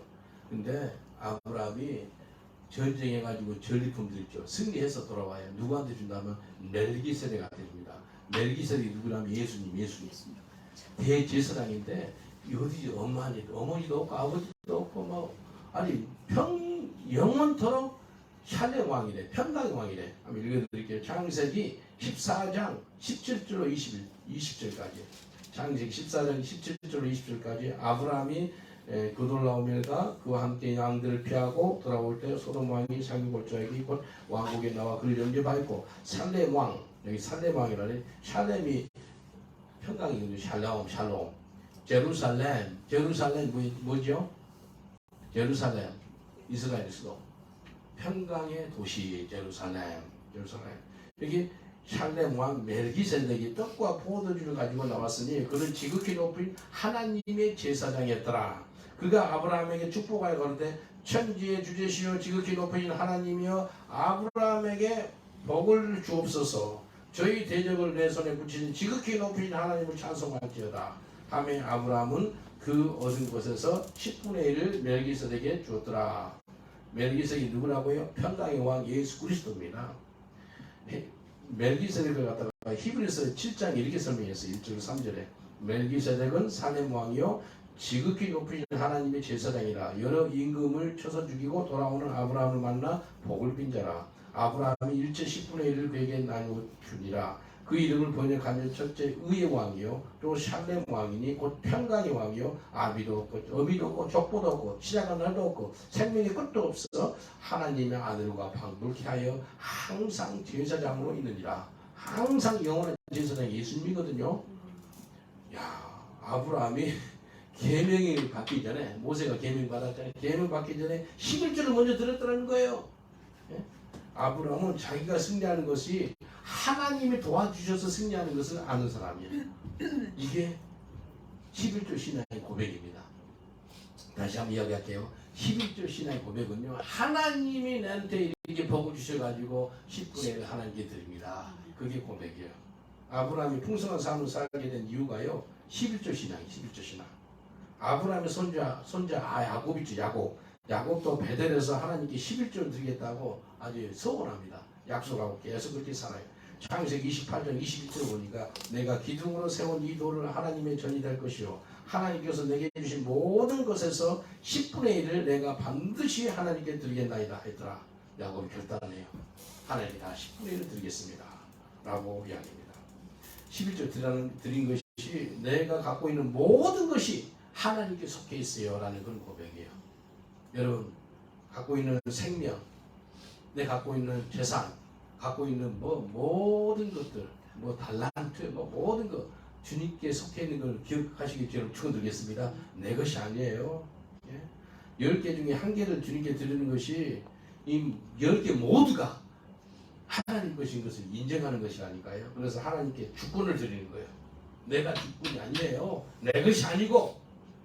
근데 아브라함이 전쟁해가지고 전리품들 있죠. 승리해서 돌아와요. 누구한테 준다면 멜기세덱한테 줍니다. 멜기세덱이 누구냐면 예수님. 대제사장인데 어디 어머니도 없고 아버지도 없고 아니 영원토록 샬렘 왕이래. 평강 왕이래. 한번 읽어드릴게요. 창세기 14장 17절로 20절까지. 창세기 14장 17절로 20절까지 아브라함이 그돌라오멜과 그와 함께 양들을 피하고 돌아올 때 소돔 왕이 사귀골짜기 곧 왕국에 나와 그를 영접하였고 살렘 왕 여기 살렘 왕이라니 샬렘이 평강이거든요. 샬롬 제루살렘 뭐죠? 제루살렘 이스라엘 수도 평강의 도시 제루살렘 여기 샬렘 왕 멜기세덱이 떡과 포도주를 가지고 나왔으니 그를 지극히 높인 하나님의 제사장이었더라. 그가 아브라함에게 축복하여 가로되 천지의 주제시여 지극히 높인 하나님이여 아브라함에게 복을 주옵소서. 저희 대적을 내 손에 붙이신 지극히 높인 하나님을 찬송할지어다 하매 아브라함은 그 얻은 것에서 10분의 1을 멜기세덱에게 주었더라. 멜기세덱이 누구라고요? 평강의 왕 예수 그리스도입니다. 멜기세덱을 갖다가 히브리서 7장 이렇게 설명했어요. 1절 3절에 멜기세덱은 살렘 왕이요 지극히 높으신 하나님의 제사장이라. 여러 임금을 쳐서 죽이고 돌아오는 아브라함을 만나 복을 빈 자라. 아브라함이 일체 10분의 1을 그에게 나누어 주니라. 그 이름을 번역하면 첫째 의의 왕이요 또 샬렘 왕이니 곧 평강의 왕이요 아비도 없고 어미도 없고 족보도 없고 시작한 날도 없고 생명의 끝도 없어 하나님의 아들과 방불케 하여 항상 제사장으로 있느니라. 항상 영원한 제사장 예수님이거든요. 야, 아브라함이 계명이 받기 전에, 모세가 계명 받았잖아요. 계명 받기 전에 11조를 먼저 드렸다는 거예요. 예? 아브라함은 자기가 승리하는 것이 하나님이 도와주셔서 승리하는 것을 아는 사람이에요. 이게 11조 신앙의 고백입니다. 다시 한번 이야기할게요. 11조 신앙의 고백은요, 하나님이 나한테 이렇게 복을 주셔가지고 10분의 1을 하나님께 드립니다. 그게 고백이에요. 아브라함이 풍성한 삶을 살게 된 이유가요, 11조 신앙이 11조 신앙. 아브라함의 손자 야곱이죠. 야곱도 베델에서 하나님께 11조를 드리겠다고 아주 서원합니다. 약속하고 계속 그렇게 살아요. 창세기 28장 21절 보니까 내가 기둥으로 세운 이 돌을 하나님의 전이 될 것이요 하나님께서 내게 주신 모든 것에서 10분의 1을 내가 반드시 하나님께 드리겠나이다 했더라. 야곱이 결단해요. 하나님께 다 10분의 1을 드리겠습니다 라고 이야기합니다. 11조 드린 것이 내가 갖고 있는 모든 것이 하나님께 속해 있어요 라는 그런 고백이에요. 여러분 갖고 있는 생명, 내 갖고 있는 재산, 갖고 있는 모든 것들, 달란트, 모든 것 주님께 속해 있는 걸 기억하시기 저는 축원드리겠습니다. 내 것이 아니에요. 예? 10개 중에 1개를 주님께 드리는 것이 이 10개 모두가 하나님 것인 것을 인정하는 것이라니까요. 그래서 하나님께 주권을 드리는 거예요. 내가 주권이 아니에요. 내 것이 아니고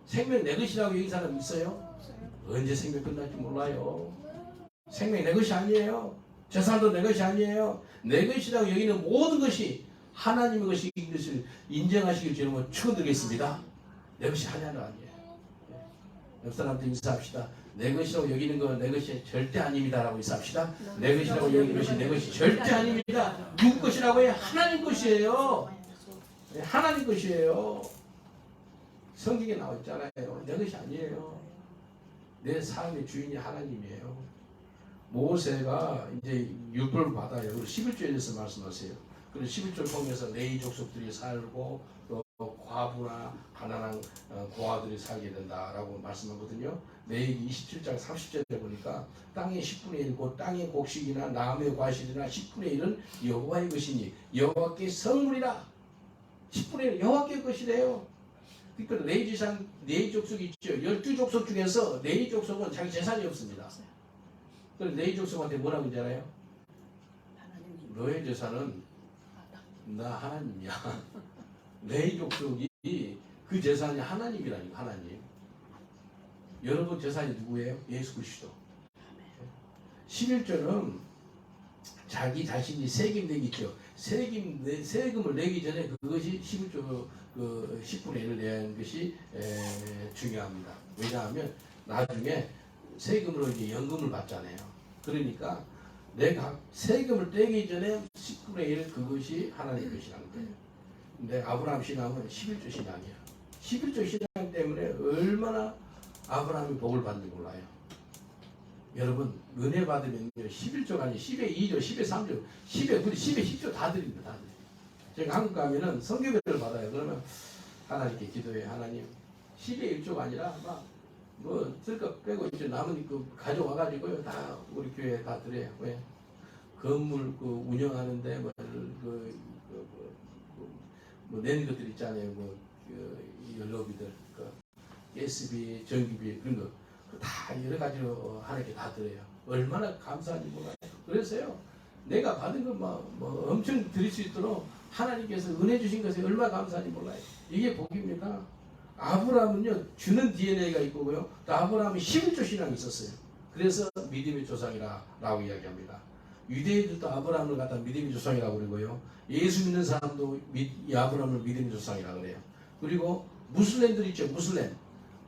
생명 내 것이라고 얘기하는 사람 있어요? 언제 생명 끝날지 몰라요. 생명 내 것이 아니에요. 재산도 내 것이 아니에요. 내 것이라고 여기는 모든 것이 하나님의 것인 것을 인정하시길 주님은 축원드리겠습니다. 내 것이 하나도 아니에요. 옆 사람한테 인사합시다. 내 것이라고 여기는 건 내 것이 절대 아닙니다라고 인사합시다. 내 것이라고 여기는 것이 내 것이 절대 아닙니다. 누구 것이라고 해요? 하나님 것이에요. 하나님 것이에요. 성경에 나와 있잖아요. 내 것이 아니에요. 내 삶의 주인이 하나님이에요. 모세가 이제 율법을 받아요. 그리고 11조에 대해서 말씀하세요. 그리고 11조를 통해서 레위 족속들이 살고 또 과부나 가난한 고아들이 살게 된다라고 말씀하거든요. 레위기 27장 30절에 보니까 땅의 10분의 1, 곧 땅의 곡식이나 나무의 과실이나 10분의 1은 여호와의 것이니 여호와께 성물이라. 10분의 1 여호와께 것이래요. 그러니까 레위 족속이 있죠. 12족속 중에서 레위 족속은 자기 재산이 없습니다. 그래서 레위 족속한테 뭐라고 하잖아요? 너의 재산은 나 하나님이야. 레위 족속이 그 재산이 하나님이라니까. 하나님. 여러분 재산이 누구예요? 예수 그리스도. 11조는 자기 자신이 세금 내기 있죠. 세금을 내기 전에 그것이 11조 10분의 1을 내는 것이 중요합니다. 왜냐하면 나중에 세금으로 이제 연금을 받잖아요. 그러니까 내가 세금을 떼기 전에 10분의 1 그것이 하나님 것이라는 거예요. 근데 아브라함 신앙은 11조 신앙이야. 11조 신앙 때문에 얼마나 아브라함이 복을 받는지 몰라요. 여러분 은혜 받으면 11조가 아니고 10의 2조, 10의 3조, 10의 9조, 10의 10조 다 드립니다. 다 드립니다. 제가 한국 가면은 성교배를 받아요. 그러면 하나님께 기도해. 하나님 10의 1조가 아니라 쓸것 빼고 이제 남은 그 가져와가지고요 다 우리 교회에 다 드려요. 왜? 건물 운영하는데 내는 것들 있잖아요. 연료비들, 가스비, 전기비 그런 거 다 여러 가지로 하나님께 다 드려요. 얼마나 감사한지 몰라요. 그래서요 내가 받은 거 엄청 드릴 수 있도록 하나님께서 은혜 주신 것에 얼마나 감사한지 몰라요. 이게 복입니다. 아브라함은요 주는 DNA가 있고요. 또 아브라함이 11조 신앙이 있었어요. 그래서 믿음의 조상이라고 이야기합니다. 유대인들도 아브라함을 갖다 믿음의 조상이라고 그러고요. 예수 믿는 사람도 아브라함을 믿음의 조상이라고 그래요. 그리고 무슬림들 있죠.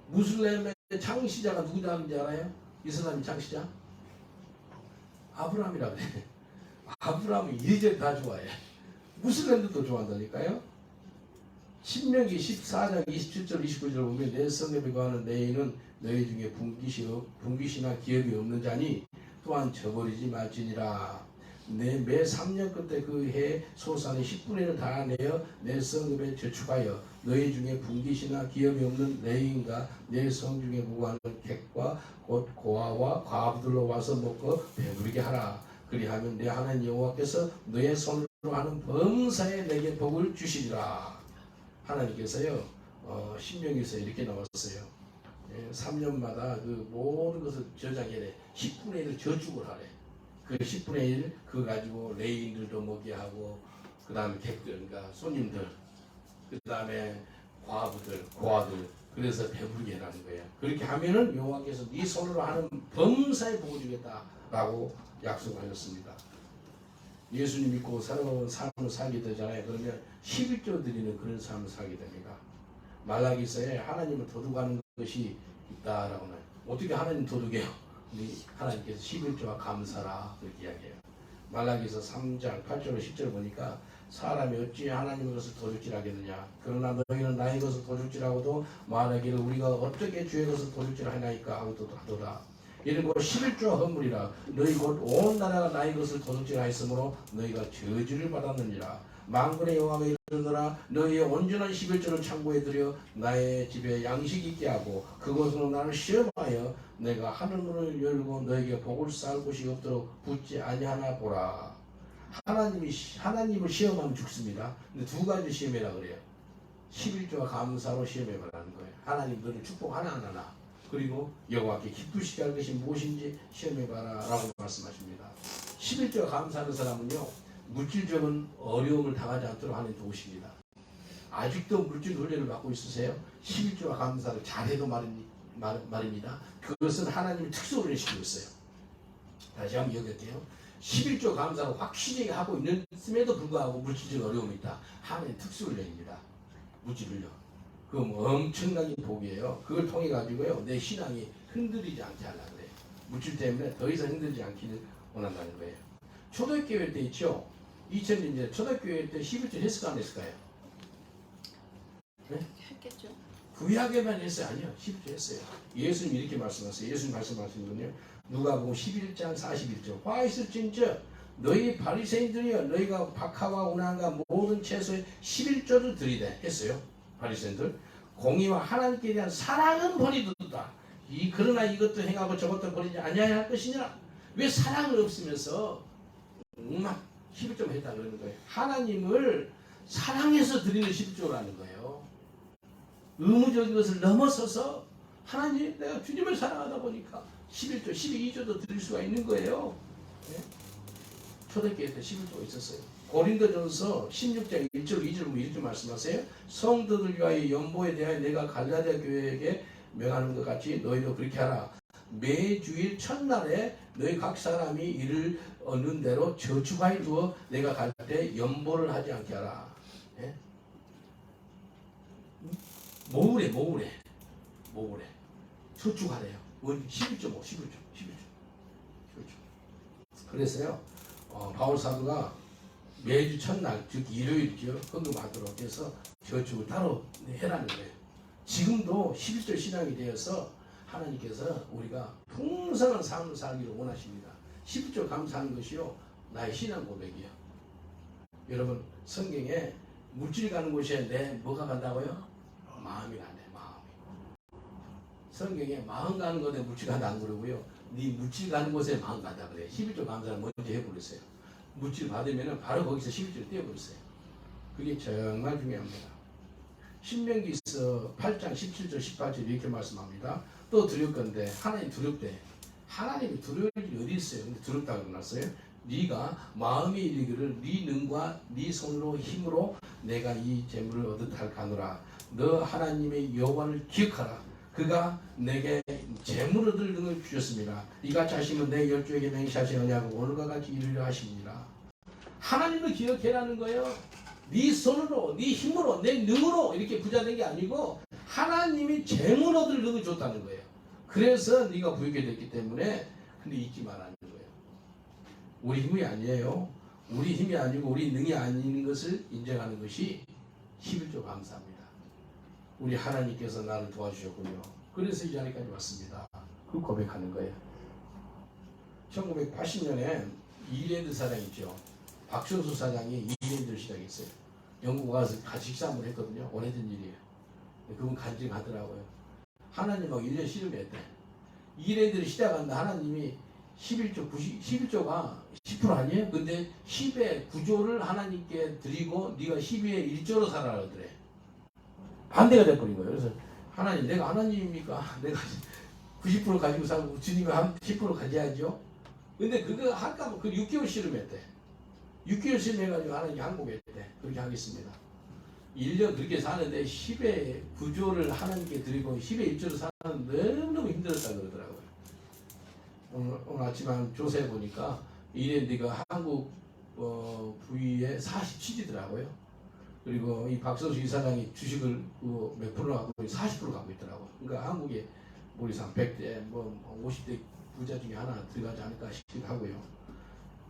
무슬림의 창시자가 누구냐는지 알아요? 이슬람의 창시자? 아브라함이라고 그래요. 아브라함이 이리저리 다 좋아해. 무슬림들도 좋아한다니까요. 신명기 14장 27절 29절을 보면 내 성읍에 거하는 내인은 너희 중에 분깃이나 기업이 없는 자니 또한 저버리지 말지니라. 매 3년 끝에 그 해 소산의 10분의 1을 다 내어 내 성읍에 저축하여 너희 중에 분깃이나 기업이 없는 레인과 내 성 중에 무고하는 객과 곧 고아와 과부들로 와서 먹고 배부르게 하라. 그리하면 내 하나님 여호와께서 너의 손으로 하는 범사에 내게 복을 주시리라. 하나님께서요 신명기에서 이렇게 나왔어요. 3년마다 그 모든 것을 저장해내 10분의 1을 저축을 하래. 그 10분의 1 그거 가지고 레인들도 먹게 하고 그 다음에 객들 그러니까 손님들 그 다음에 과부들 고아들 그래서 배부르게 해라는 거예요. 그렇게 하면은 여호와께서 네 손으로 하는 범사에 복을 주겠다라고 약속하셨습니다. 예수님 믿고 살아온 삶을 살게 되잖아요. 그러면 11조 드리는 그런 삶을 살게 됩니다. 말라기서에 하나님을 도둑하는 것이 있다라고 해요. 어떻게 하나님 도둑해요? 우리 하나님께서 11조와 감사라 그렇게 이야기해요. 말라기서 3장 8절 10절 보니까 사람이 어찌 하나님의 것을 도둑질하겠느냐. 그러나 너희는 나의 것을 도둑질하고도 말하기를 우리가 어떻게 주의 것을 도둑질하나이까 하도다. 이는 곧 11조와 헌물이라. 너희 곧 온 나라가 나의 것을 도둑질하였으므로 너희가 저주를 받았느니라. 만군의 여호와가 이르노라. 너희의 온전한 11조를 창고에 들여 나의 집에 양식 있게 하고 그것으로 나를 시험하여 내가 하늘문을 열고 너에게 복을 쌓을 곳이 없도록 붙지 아니하나 보라. 하나님을 시험하면 죽습니다. 근데 두 가지 시험해라 그래요. 11조와 감사로 시험해보라는 거예요. 하나님 너를 축복 하나하나 그리고 여호와께 기쁘시게 할 것이 무엇인지 시험해봐라 라고 말씀하십니다. 11조와 감사하는 사람은요 물질적인 어려움을 당하지 않도록 하나님 도우십니다. 아직도 물질 훈련을 받고 있으세요? 11조와 감사를 잘해도 말입니다. 그것은 하나님이 특수 훈련시키고 있어요. 다시 한번 기억할게요. 11조 감사를 확실히 하고 있음에도 불구하고 물질적 어려움이 있다. 하나님 특수 훈련입니다. 물질 훈련. 그건 엄청나게 복이에요. 그걸 통해 가지고요 내 신앙이 흔들리지 않게 하려고 그래요. 물질 때문에 더 이상 흔들리지 않기를 원한다는 거예요. 초대교회 때 있죠. 2000년 초대교회 때 11조 했을까 안 했을까요? 네? 했겠죠. 구약에만 했어요? 아니요. 11조 했어요. 예수님 이렇게 말씀하세요. 예수님 말씀하시는군요. 누가복음 11장 41절 화 있을진저 너희 바리새인들이여 너희가 박하와 운항과 모든 채소의 11조를 드리되 했어요. 바리새인들 공의와 하나님께 대한 사랑은 버리도다. 그러나 이것도 행하고 저것도 버리지 아니하야 할 것이냐. 왜 사랑을 없으면서 11조 했다 그러는 거예요. 하나님을 사랑해서 드리는 11조라는 거예요. 의무적인 것을 넘어서서 하나님 내가 주님을 사랑하다 보니까 11조, 12조도 드릴 수가 있는 거예요. 네? 초대교회 때 11조가 있었어요. 고린도전서 16장 1절 2절 보면 이렇게 말씀하세요. 성도들 위하여 연보에 대하여 내가 갈라디아 교회에게 명하는 것 같이 너희도 그렇게 하라. 매주일 첫날에 너희 각 사람이 이를 얻는 대로 저축하여 두어 내가 갈 때 연보를 하지 않게 하라. 네? 모으래 저축하래요. 11조 11조. 그래서요 바울 사도가 매주 첫날 즉 일요일이죠. 헌금하도록 해서 저축을 따로 해라는 거예요. 지금도 11조 신앙이 되어서 하나님께서 우리가 풍성한 삶을 살기를 원하십니다. 11조 감사하는 것이요 나의 신앙 고백이요. 여러분 성경에 물질이 가는 곳에 내 뭐가 간다고요? 마음이 간대. 마음이. 성경에 마음 가는 곳에 물질 간다 안 그러고요. 네 물질 가는 곳에 마음 간다 그래요. 11조 감사를 먼저 해버렸어요. 물질 받으면 바로 거기서 11조를 떼어버렸어요. 그게 정말 중요합니다. 신명기서 8장 17절 18절 이렇게 말씀합니다. 또 두려울 건데 하나님 두렵대. 하나님이 두려울 일이 어디 있어요? 근데 두렵다고 그러났어요. 네가 마음에 이르기를 네 능과 네 손으로 힘으로 내가 이 재물을 얻듯 가노라. 너 하나님의 여호와를 기억하라. 그가 내게 재물 얻을 능을 주셨습니다. 이같이 하시면 내 열조에게 맹세하신 언약을 오늘과 같이 이루려 하십니다. 하나님을 기억해라는 거예요. 네 손으로, 네 힘으로, 내 능으로 이렇게 부자된 게 아니고 하나님이 재물 얻을 능을 줬다는 거예요. 그래서 네가 부유하게 됐기 때문에 근데 잊지 말라는 거예요. 우리 힘이 아니에요. 우리 힘이 아니고 우리 능이 아닌 것을 인정하는 것이 11조 감사합니다. 우리 하나님께서 나를 도와주셨군요. 그래서 이 자리까지 왔습니다. 그 고백하는 거예요. 1980년에 이랜드 사장 있죠. 박선수 사장이 이랜드를 시작했어요. 영국 가서 같이 식사 한번 했거든요. 오래된 일이에요. 그분 간증하더라고요. 하나님하고 1년 씨름했대. 이랜드를 시작한다. 하나님이 11조가 10% 아니에요? 근데 10의 9조를 하나님께 드리고 네가 12의 1조로 살아라 그래. 반대가 돼버린 거예요. 그래서 하나님, 내가 하나님입니까? 내가 90% 가지고 살고 주님이 한 10% 가져야죠. 근데 그거 할까 그 6개월 씨름했대. 6개월 씨름해가지고 하나님 항복했대. 그렇게 하겠습니다. 1년 그렇게 사는데 10의 9조를 하나님께 드리고 10의 1조를 사는 너무너무 힘들었다 그러더라고요. 오늘 아침에 조사해 보니까 이랜드가 한국 부위에 47이더라고요. 그리고 이 박선수 이사장이 주식을 몇 프로 갖고 40% 갖고 있더라고요. 그러니까 한국에 우리상 100대, 50대 부자 중에 하나 들어가지 않을까 싶기도 하고요.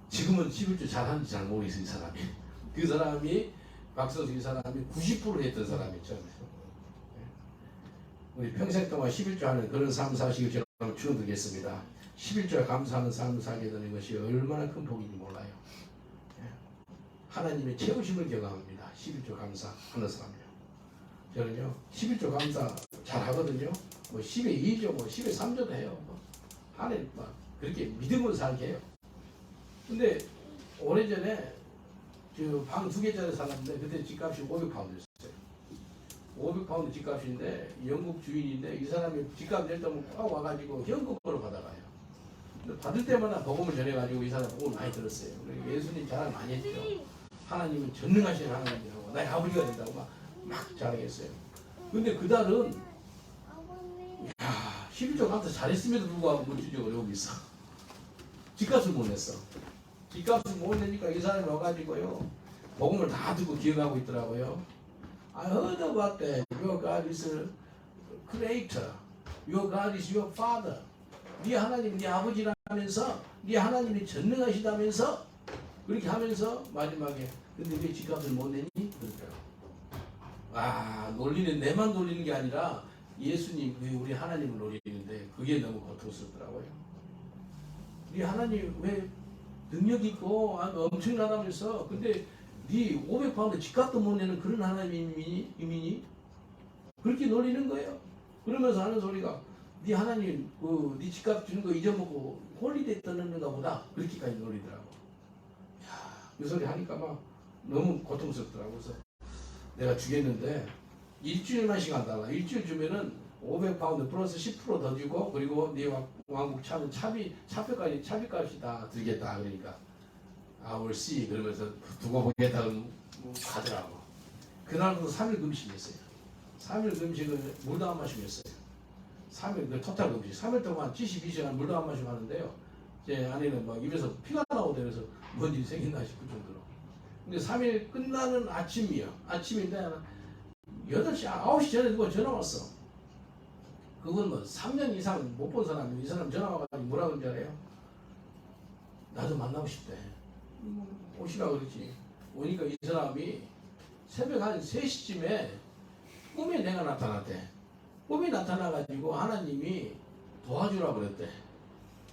지금은 11조 잘하는지 잘 모르겠어요, 이 사람이. 그 사람이 박선수 이 사람이 90% 했던 사람이죠. 우리 평생 동안 11조 하는 그런 삶 사시길 저는 축원드리겠습니다. 11조에 감사하는 삶을 살게 되는 것이 얼마나 큰 복인지 몰라요. 하나님의 채우심을 경험합니다. 11조 감사하는 사람이요. 저는요 11조 감사 잘 하거든요. 뭐 10에 2조, 뭐 10에 3조도 해요. 하나님 막 그렇게 믿음으로 살게 해요. 근데 오래전에 방 2개짜리 살았는데 그때 집값이 500파운드였어요. 500파운드 집값인데 영국 주인인데 이 사람이 집값 낼 때면 꼭 와가지고 현금으로 받아가요. 근데 받을 때마다 복음을 전해가지고 이 사람 복음을 많이 들었어요. 예수님 자랑 많이 했죠. 하나님은 전능하신 하나님이라고 나의 아버지가 된다고 막 자랑했어요. 근데 그달은 11조 감사 잘했음에도 불구하고 물질적으로 여기 있어. 집값을 못 냈어. 집값을 못 내니까 이 사람이 와가지고요 복음을 다 듣고 기억하고 있더라고요. I heard about that. Your God is a creator. Your God is your father. 네 하나님, 네 아버지라면서 네 하나님이 전능하시다면서 그렇게 하면서 마지막에 근데 왜 집값을 못 내니? 그러더라고요. 놀리는 내만 놀리는 게 아니라 예수님, 우리 하나님을 놀리는데 그게 너무 고통스럽더라고요. 네 하나님 왜 능력 있고 엄청나다면서 근데 네 500파운드 집값도 못 내는 그런 하나님이 이민이 그렇게 놀리는 거예요. 그러면서 하는 소리가 네 하나님 네 집값 주는 거 잊어먹고 홀리데이 떠나는가 보다 그렇게까지 놀리더라고. 이 소리 하니까 막 너무 고통스럽더라고. 그래서 내가 주겠는데 일주일만 시간 달라. 일주일 주면은 500파운드 플러스 10% 더 주고 그리고 네 왕국 차는 차비값이 다 들겠다. 그러니까 I will see 그러면서 두고 보겠다 가더라고. 그날부터 3일 금식했어요. 3일 금식을 물도 안 마시고 했어요. 3일 토탈 금식. 3일 동안 72시간 물도 안 마시고 하는데요. 제 아내는 막 입에서 피가 나오대. 그래서 뭔 일이 생겼나 싶을 정도로. 근데 3일 끝나는 아침이요. 아침인데 8시, 9시 전에 누가 전화 왔어. 그건 뭐 3년 이상 못 본 사람이 이 사람 전화 와가지고 뭐라 그런지 알아요? 나도 만나고 싶대. 오시라 그러지. 오니까 이 사람이 새벽 한 3시쯤에 꿈에 내가 나타났대. 꿈이 나타나가지고 하나님이 도와주라 그랬대.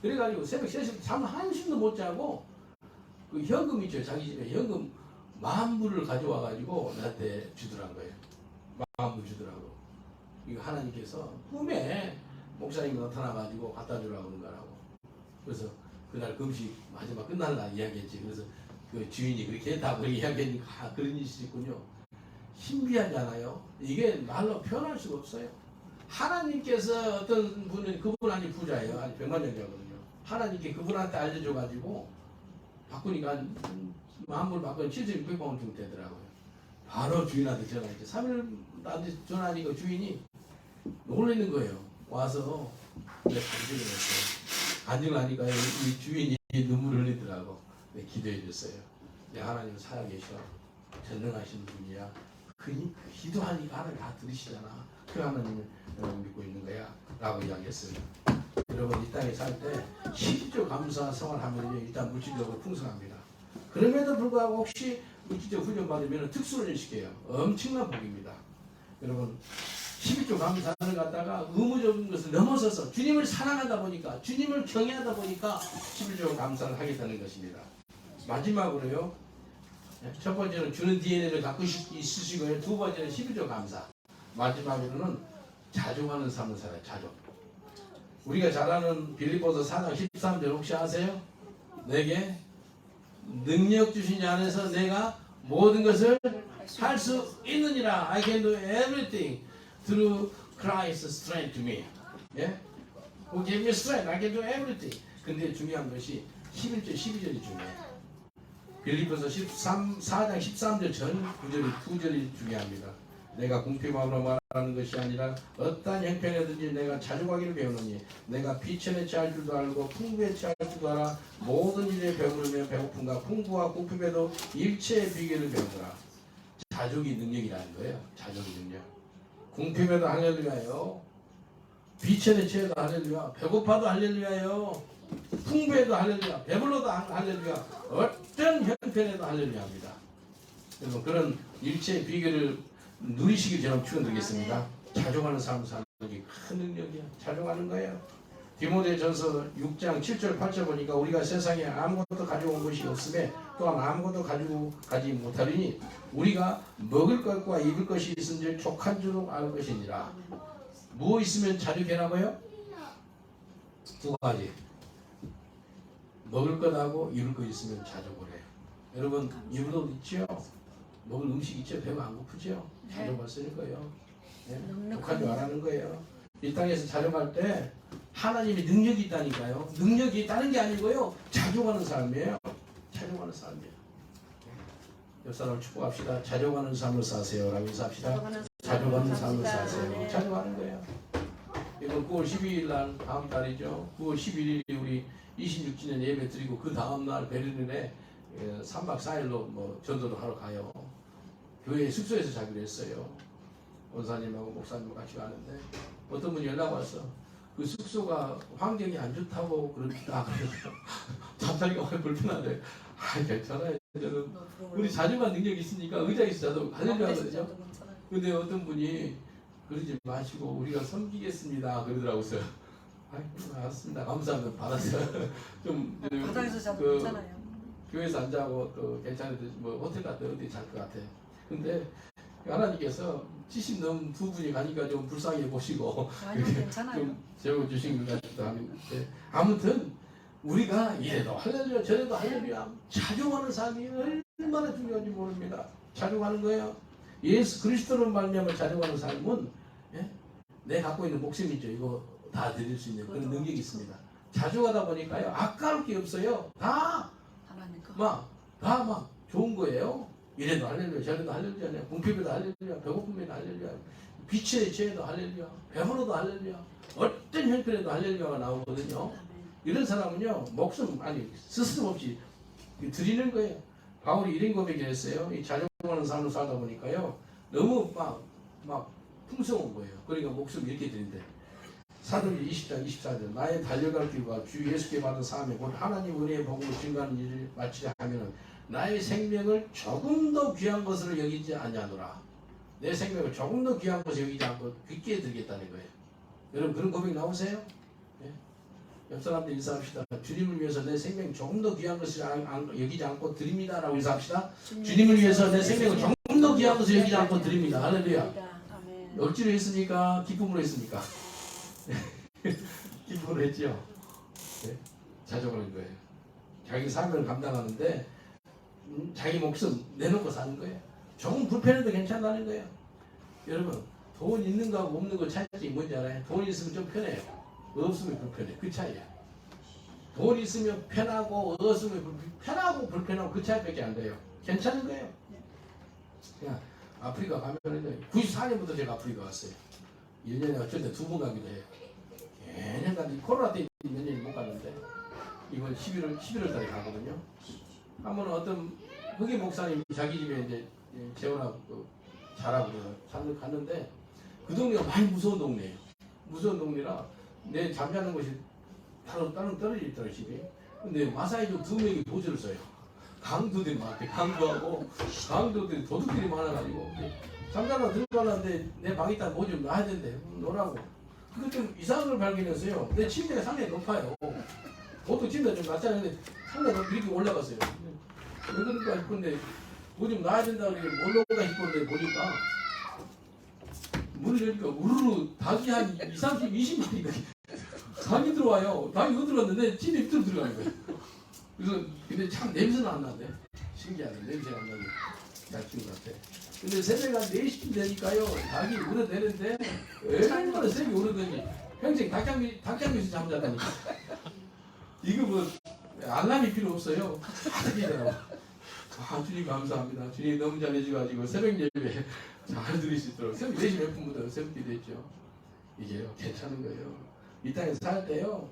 그래가지고 새벽 3시 잠 한숨도 못 자고 그 현금 있죠. 자기 집에 현금 10,000불을 가져와가지고 나한테 주더란 거예요. 10,000불 주더라고. 이거 하나님께서 꿈에 목사님이 나타나가지고 갖다 주라고 그런 거라고. 그래서 그날 금식 마지막 끝날 날 이야기했지. 그래서 그 주인이 그렇게 했다고 이야기하니까 그런 일이 있군요. 신비하지 않아요? 이게 말로 표현할 수가 없어요. 하나님께서 어떤 분은 그분 아니 부자예요. 아니 백만장자거든요. 하나님께 그분한테 알려줘가지고 바꾸니까 10,000불 바꾸니 7,600만 정도 되더라고요. 바로 주인한테 전화했죠. 3일 나한테 전화하니까 주인이 놀라는 거예요. 와서 내가 간증을 했어요. 간증을 하니까 이 주인이 눈물을 흘리더라고. 내 기도해 줬어요. 내 하나님 살아계셔. 전능하신 분이야. 그 기도하니까 하나님 다 들으시잖아. 그 하나님을 믿고 있는 거야. 라고 이야기했어요. 여러분 이 땅에 살 때 10조 감사 생활하면 일단 물질적으로 풍성합니다. 그럼에도 불구하고 혹시 물질적 훈련 받으면 특수훈련 시켜요. 엄청난 복입니다. 여러분 11조 감사를 갖다가 의무적인 것을 넘어서서 주님을 사랑하다 보니까 주님을 경외하다 보니까 11조 감사를 하겠다는 것입니다. 마지막으로요. 첫 번째는 주는 DNA를 갖고 있으시고요. 두 번째는 11조 감사. 마지막으로는 자족하는 삶을 살아요. 자족. 우리가 잘 아는 빌립보서 4장 13절 혹시 아세요? 내게 능력 주신 자 안에서 내가 모든 것을 할 수 있느니라. I can do everything through Christ's strength to me. 예? Who gave me strength? I can do everything. 근데 중요한 것이 11절, 12절이 중요해요. 빌립보서 4장 13절 전 구절이 중요합니다. 내가 궁핍함으로 말하는 것이 아니라 어떠한 형편에든지 내가 자족하기를 배우노니 내가 비천에 처할 줄도 알고 풍부에 처할 줄도 알아 모든 일에 배부르며 배고픔과 풍부와 궁핍에도 일체의 비결을 배우더라. 자족이 능력이라는 거예요. 자족이 능력. 궁핍에도 할렐루야요. 비천에 처해도 할렐루야. 배고파도 할렐루야요. 풍부에도 할렐루야. 배불러도 할렐루야. 어떤 형편에도 할렐루야입니다. 여러분 그런 일체의 비결을 누리시길 저는 축원드리겠습니다. 자족하는 삶을 사는 게 큰 능력이야. 자족하는 거예요. 디모데전서 6장 7절 8절 보니까 우리가 세상에 아무것도 가지고 온 것이 없음에 또한 아무것도 가지고 가지 못하리니 우리가 먹을 것과 입을 것이 있은지 족한 줄로 알 것이니라. 뭐 있으면 자족해라고요? 두 가지. 먹을 것하고 입을 것 있으면 자족을 해요. 여러분 입을 옷 있죠? 먹을 음식 있죠? 배가 안 고프죠? 자족할 쓰는 거예요. 족한 줄 알아는 거예요. 이 땅에서 자족할 때 하나님의 능력이 있다니까요. 능력이 있다는 게 아니고요. 자족하는 삶이에요. 자족하는 삶이에요. 옆 사람을 축복합시다. 자족하는 삶을 사세요. 라고 인사합시다. 자족하는 삶을 사세요. 자족하는 거예요. 이번 9월 12일 날 다음 달이죠. 9월 11일이 우리 26주년 예배 드리고 그 다음 날 베를린에 3박 4일로 뭐 전도를 하러 가요. 교회 숙소에서 자기로 했어요. 원사님하고 목사님하고 같이 가는데 어떤 분이 연락 왔어. 그 숙소가 환경이 안 좋다고 그러니까 잠자리가 많이 불편하대. 아 괜찮아요. 저는 우리 자족한 능력이 있으니까 의자에서 자도 하려고 하거든요. 근데 어떤 분이 그러지 마시고 우리가 섬기겠습니다 그러더라고요. 아 알았습니다. 감사합니다. 받았어요. 좀 바닥에서 자도 괜찮아요. 교회에서 안 자고 또 괜찮은데 뭐 호텔 갔다 어디 잘 것 같아. 근데 하나님께서 70 넘은 두 분이 가니까 좀 불쌍해 보시고 이렇게 좀 재워주신 것 같기도 하는데 아무튼 우리가 이래도 할렐루야 저래도 할렐루야 자족하는 삶이 얼마나 중요한지 모릅니다. 자족하는 거예요. 예수 그리스도로 말미암아 자족하는 삶은 내 갖고 있는 목숨이죠. 이거 다 드릴 수 있는 그런 능력이 있습니다. 자족하다 보니까요 아까울 게 없어요. 다 좋은 거예요. 이래도 할렐루야 저래도 할렐루야 궁핍에도 할렐루야 배고픔에도 할렐루야 빛에 취해도 할렐루야 배부르도 할렐루야 어떤 형편에도 할렐루야가 나오거든요. 이런 사람은요 목숨 아니 스스럼 없이 드리는 거예요. 바울이 이런 고백을 했어요. 이 자족하는 삶을 살다 보니까요 너무 막 풍성한 거예요. 그러니까 목숨 이렇게 드린대. 사도행전 20장 24절 나의 달려갈 길과 주 예수께 받은 사함에 곧 하나님 은혜의 복음을 증거하는 일을 마치려 하면은 나의 생명을 조금 더 귀한 것으로 여기지 아니하노라. 내 생명을 조금 더 귀한 것으로 여기지 않고 귀께 드리겠다는 거예요. 여러분 그런 고백 나오세요? 예? 옆 사람들 인사합시다. 주님을 위해서 내 생명 조금 더 귀한 것을 여기지 않고 드립니다. 라고 인사합시다. 주님을 위해서 내 생명을 조금 더 귀한 것을 여기지 않고 드립니다. 할렐루야. 억지로 했습니까? 기쁨으로 했습니까? 기쁨으로 했죠. 네? 자족하는 거예요. 자기 사명을 감당하는데 자기 목숨 내놓고 사는 거예요. 조금 불편해도 괜찮다는 거예요. 여러분 돈 있는 거하고 없는 거 차이점이 뭔지 알아요? 돈 있으면 좀 편해요. 없으면 불편해. 그 차이야. 돈 있으면 편하고 없으면 편하고 불편하고 그 차이밖에 안 돼요. 괜찮은 거예요. 그냥 아프리카 가면은 94년부터 제가 아프리카 갔어요. 1년에 어쩔 때 2번 가기도 해요. 매년 가는데 코로나 때 몇 년이 못 갔는데 이번 11월 달에 가거든요. 한 번은 어떤 흑인 목사님이 자기 집에 이제 재혼하고 자라고 갔는데 그 동네가 많이 무서운 동네예요. 무서운 동네라 내 잠자는 곳이 다른 떨어져 있더라 집이. 근데 마사이족 2명이 보조를 써요. 강도들이 많대. 강도들이 도둑들이 많아가지고 잠자러 들어가는데 내 방에 있다 뭐 좀 놔야 된대. 놓으라고. 근데 좀 이상한 걸 발견했어요. 내 침대가 상당히 높아요. 보통 침대 좀 낮잖아요. 근데 상당히 이렇게 올라갔어요. 왜 그럴까 싶은데 뭐 좀 놔야 된다 그러니 뭘 놓을까 싶었는데 보니까 문을 열니까 우르르 닭이 한 20, 30, 20마리가 닭이 들어와요. 닭이 들어왔는데 침대 밑으로 들어가는 거예요. 그래서 근데 참 냄새는 안 나는데 신기하네. 냄새가 안 나는 닭 키운 것 같아. 근데 새벽 한 4시쯤 되니까요 닭이 울어대는데 얼마나 세게 울어대니 평생 닭장에서 잠자다니까. 이거 뭐 알람이 필요 없어요. 닭이더라고. 아 주님 감사합니다. 주님 너무 잘해주가지고 새벽 예배 잘 드릴 수 있도록 새벽 4시 몇 분부터 새벽 기도했죠. 이게요 괜찮은 거예요. 이 땅에 살 때요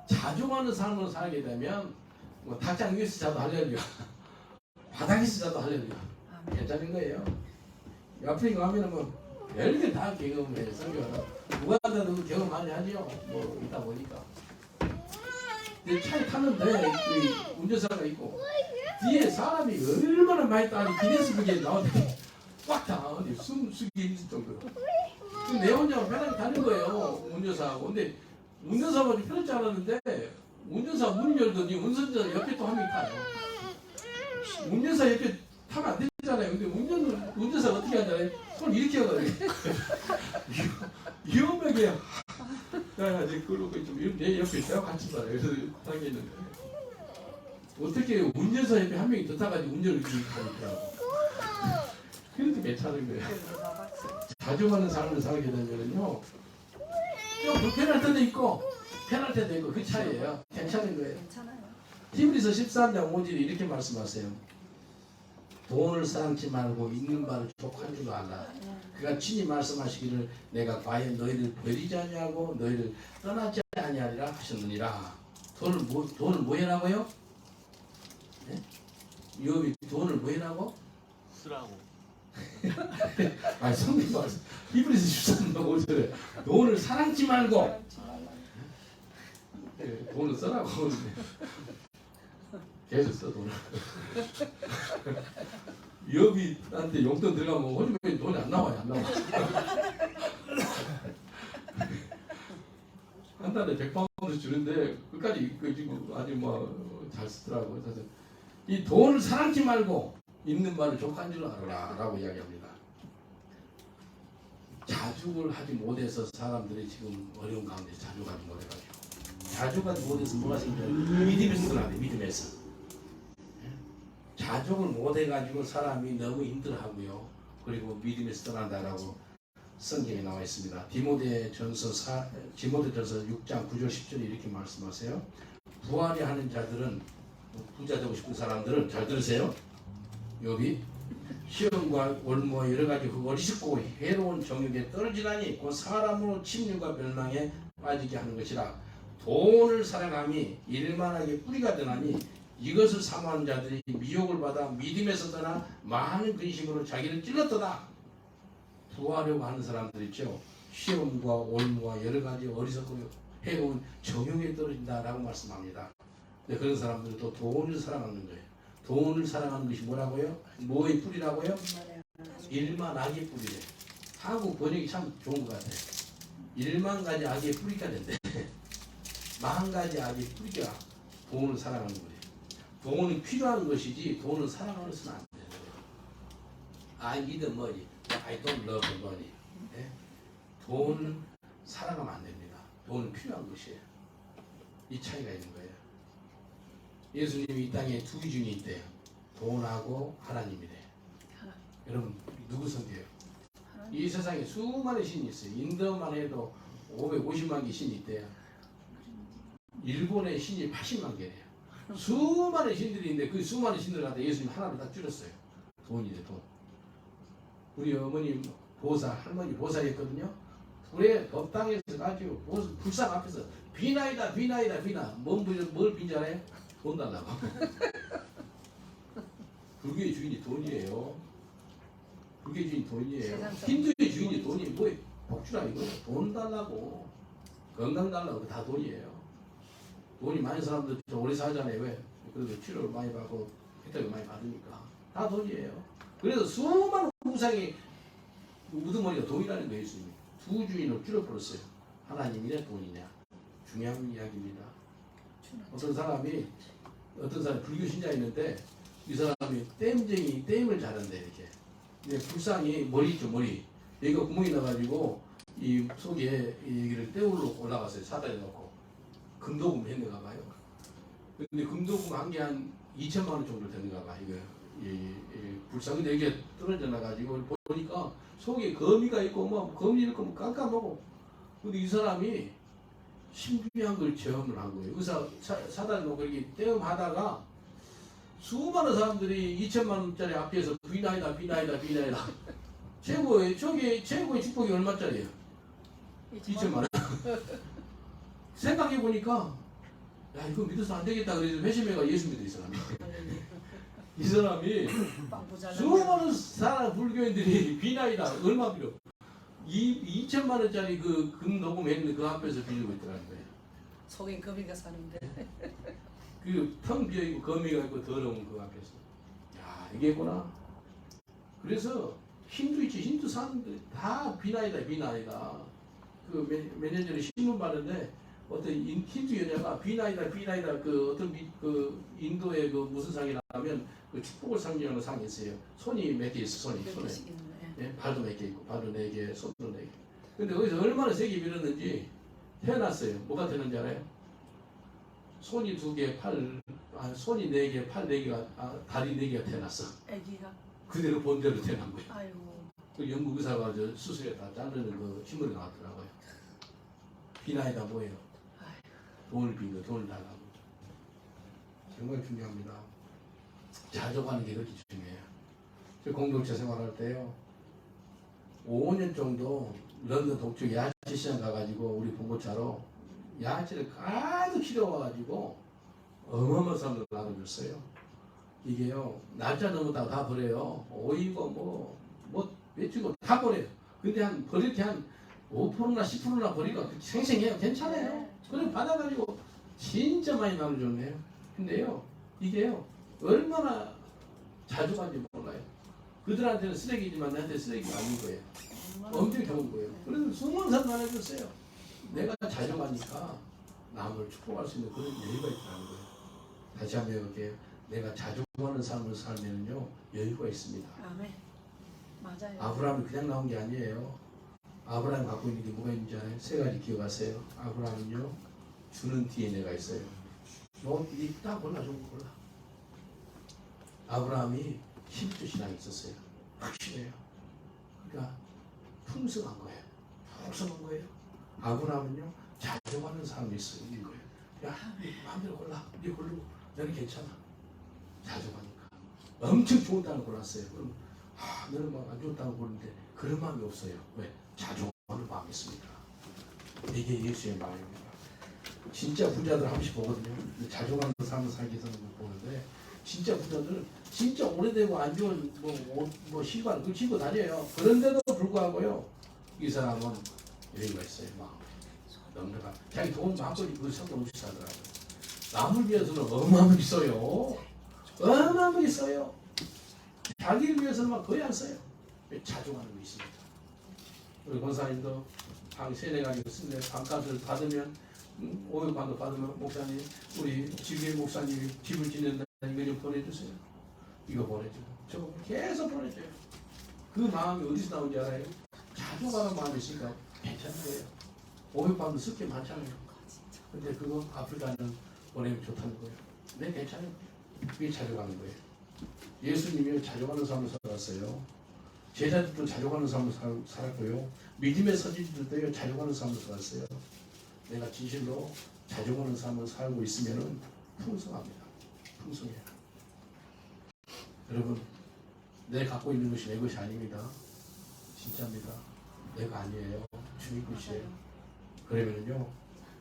자중하는 삶으로 살게 되면 뭐 닭장 위에서 자도 할렐루야, 바닥에서 자도 할렐루야, 괜찮은 거예요. 앞에 가면은 뭐 별게 다 경험을 해요. 성경은 무관자도 경험 많이 하죠. 뭐 있다 보니까. 근데 차에 탔는데 그 운전사가 있고 뒤에 사람이 얼마나 많이 따니 기내스 그게 나오는데 꽉다 숨쉬기 힘들 정도로. 내 혼자 편하게 타는 거예요 운전사하고. 근데 운전사가 좀 편하지 않았는데 운전사 문 열더니 운전자 옆에 또 한 명이 타요. 운전사 옆에 타면 안 되잖아요. 근데 운전사가 어떻게 하잖아요. 손 이렇게 하거든요. 위험하게 그래가지고 그러고 좀 내 옆에 내가 같이 봐요. 그래서 당했는데 어떻게 운전사 옆에 한 명이 더 타가지고 운전을 이렇게 하니까 그래도 괜찮은 거예요. 자중하는 삶을 살게 되면요 좀 불편할 때도 있고 편할 때도 있고 그 차이예요. 괜찮은 거예요. 히브리서 13장 5절에 이렇게 말씀하세요. 돈을 사랑치 말고 있는 바를 족한 줄 알라. 그가 친히 말씀하시기를 내가 과연 너희를 버리지 아니하고 너희를 떠나지 아니하리라 하셨느니라. 돈을 뭐 해라고요? 네? 욥이 돈을 뭐 해라고? 쓰라고. 아니 성경 말씀 히브리서 13장 5절에 돈을 사랑치 말고 네, 돈을 써라고 하는데 계속 써 돈을. 욥이한테 용돈 들어가면 호주머니 돈이 안 나와요. 안 나와. 한 달에 100파운드 주는데 끝까지 지금 아주 뭐 잘 쓰더라고요. 그래서 이 돈을 사랑치 말고 있는 바를 족한 줄 알아라 라고 이야기합니다. 자죽을 하지 못해서 사람들이 지금 어려운 가운데 자죽하지 못해가지고 자죽하지 못해서 뭐가 생겨요? 믿음에서 떠나네. 믿음에서 자족을 못해가지고 사람이 너무 힘들어하고요. 그리고 믿음에서 떠난다라고 성경에 나와 있습니다. 디모데전서 6장 9절 10절에 이렇게 말씀하세요. 부하려 하는 자들은 부자 되고 싶은 사람들은 잘 들으세요. 욥이 시험과 올무와 여러 가지 그 어리석고 해로운 정욕에 떨어지다니 그 사람으로 침륜과 멸망에 빠지게 하는 것이라. 돈을 사랑함이 일만하게 뿌리가 되나니 이것을 사모하는 자들이 미혹을 받아 믿음에서 떠나 많은 근심으로 자기를 찔렀도다. 부하려고 하는 사람들 있죠. 시험과 올무와 여러 가지 어리석고 해로운 정욕에 떨어진다라고 말씀합니다. 근데 그런 사람들도 돈을 사랑하는 거예요. 돈을 사랑하는 것이 뭐라고요? 뭐의 뿌리라고요? 일만 악의 뿌리래. 한국 번역이 참 좋은 것 같아요. 1만 가지 악의 뿌리가 된대. 10,000가지 악의 뿌리가 돈을 사랑하는 거예요. 돈은 필요한 것이지 돈을 사랑하는 것은 안 돼요. I need money. I don't love money. 네? 돈은 사랑하면 안 됩니다. 돈은 필요한 것이에요. 이 차이가 있는 거예요. 예수님이 이 땅에 두 기준이 있대요. 돈하고 하나님이래요. 여러분 누구 섬겨요? 이 세상에 수많은 신이 있어요. 인도만 해도 550만 개 신이 있대요. 일본의 신이 80만 개래요. 수많은 신들이 있는데 그 수많은 신들 갖다 예수님 하나를 다 줄였어요. 돈이래 돈. 우리 어머니 보살, 할머니 보살이었거든요. 불에 법당에서 가지고 불상 앞에서 비나이다 비나이다 비나. 뭘 빈지 알아요? 돈 달라고. 불교의 주인이 돈이에요. 불교의 주인이 돈이에요. 힌두의 주인이 돈이 뭐예요? 복주라 이거. 돈 달라고. 건강 달라고. 다 돈이에요. 돈이 많은 사람들 오래 살잖아요. 왜? 그래도 치료를 많이 받고 혜택을 많이 받으니까 다 돈이에요. 그래서 수많은 우상이 우두머리가 돈이라는 거예요. 예수님이 두 주인을 줄여버렸어요. 하나님이냐 돈이냐. 중요한 이야기입니다. 어떤 사람이 불교 신자였는데 이 사람이 땜을 자른대 이렇게. 근데 불상이 머리 있죠 머리. 여기가 구멍이 나가지고 이 속에 여기를 떼울로 올라갔어요. 사다리 놓고 금도금 했는가 봐요. 근데 금도금 한 개 한 2천만 원 정도 되는가 봐 이거. 이 불상 근데 이게 떨어져 나가지고 보니까 속에 거미가 있고 뭐 거미 있고 뭐 깜깜하고. 근데 이 사람이 신비한 걸 체험을 한 거예요. 의사 사다리 놓고 이렇게 떼음하다가 수많은 사람들이 2천만 원짜리 앞에서 비나이다 최고의 축복이 얼마짜리예요? 2천만 원. 생각해 보니까 야 이거 믿어서 안 되겠다 그래서 회심해가 예수 믿어 이 사람이. 이 사람이 수많은 사람 불교인들이 비나이다 얼마 빌어? 2천만 원짜리 그 녹음 했는데 그 앞에서 빌리고 있더라는 거예요. 속에 거미가 사는데. 그 텅 비어 있고 거미가 있고 더러운 그 앞에서. 야 이게 있구나. 그래서 힌두 있지 힌두 사람들 다 비나이다. 그 몇 년 전에 신문 봤는데 어떤 힌두 여자가 비나이다 그 어떤 그 인도의 그 무슨 상이 나면 그 축복을 상징하는 상이 있어요. 손이 몇 개 있어 손에. 네, 발도 몇 개 있고 발도 4개 손도 4개. 근데 거기서 얼마나 세게 밀었는지 태어났어요. 뭐가 되는지 알아요? 손이 2개, 손이 4개, 팔 4개가 다리 4개가 태어났어. 애기가 그대로 본대로 태어난 거예요. 아이고. 그 영국 의사가 저 수술했다 자르는 그 신문이 나왔더라고요. 비나이다 뭐예요? 돈을 빈 거, 돈을 달라고. 정말 중요합니다. 자족하는 게 그렇게 중요해요. 저 공동체 생활할 때요. 5년 정도 런던 동쪽 야채 시장 가가지고 우리 본고차로 야채를 가득 실어와가지고 어마어마한 사람들 나눠줬어요. 이게요 날짜 넘었다고 다 버려요. 오이고 뭐 외치고 다 버려요. 근데 버릴 때 한 5%나 10%나 버리니까 생생해요. 괜찮아요. 그럼 받아가지고 진짜 많이 나눠줬네요. 근데요 이게요 얼마나 자주 간지 몰라요. 그들한테는 쓰레기지만 나한테 쓰레기가 아닌 거예요. 엄청 좋은 거예요. 그래서 수많은 사람 나눠줬어요. 내가 자주 가니까 남을 축복할 수 있는 그런 여유가 있다는 거예요. 다시 한번 해볼게요. 내가 자주 가는 삶을 살면요 여유가 있습니다. 아멘. 맞아요. 아브라함이 그냥 나온 게 아니에요. 아브라함이 갖고 있는 게 뭐가 있는지 알아요? 3가지 기억하세요. 아브라함은요 주는 DNA가 있어요. 너딱 골라 좋은 거 골라. 아브라함이 12조 신앙이 있었어요. 확실해요. 그러니까 풍성한 거예요. 풍성한 거예요. 아브라함은요 자족하는 사람이 있는 거예요. 야, 마음대로 골라. 네 고르고 너는 괜찮아. 자족하니까. 엄청 좋은 땅을 골랐어요. 그럼 너는 막 안 좋은 땅을 고르는데 그런 마음이 없어요. 왜? 자족하는 마음이 있습니다. 이게 예수의 마음입니다. 진짜 부자들 한 번씩 보거든요. 자족하는 삶을 살기 위해서는 보는데 진짜 부자들은 진짜 오래되고 안 좋은 뭐 시간 그 친구 다녀요. 그런데도 불구하고요 이 사람은 여유가 있어요. 막 넉넉한 자기 돈 마음껏 그 상관없이 살더라고요. 남을 위해서는 어마어마하게 써요. 어마어마하게 써요. 자기를 위해서는 막 거의 안 써요. 자족하는 게 있습니다. 우리 권사님도 방 3-4가지 쓰는데 방값을 받으면 500만도 받으면 목사님 우리 지구의 목사님이 집을 짓는다 이거 좀 보내주세요. 이거 보내주고 저거 계속 보내줘요. 그 마음이 어디서 나오는지 알아요? 자족하는 마음이 있으니까 괜찮은 거예요. 500만도 쓸 게 많잖아요. 근데 그거 아프리카는 보내면 좋다는 거예요. 네 괜찮아요. 그게 자족하는 거예요. 예수님이 자족하는 삶을 살았어요. 제자들도 자족하는 삶을 살았고요. 믿음의 선지자들도 자족하는 삶을 살았어요. 내가 진실로 자족하는 삶을 살고 있으면 풍성합니다. 풍성해요. 여러분, 내 갖고 있는 것이 내 것이 아닙니다. 진짜입니다. 내가 아니에요. 주님 것이에요. 그러면요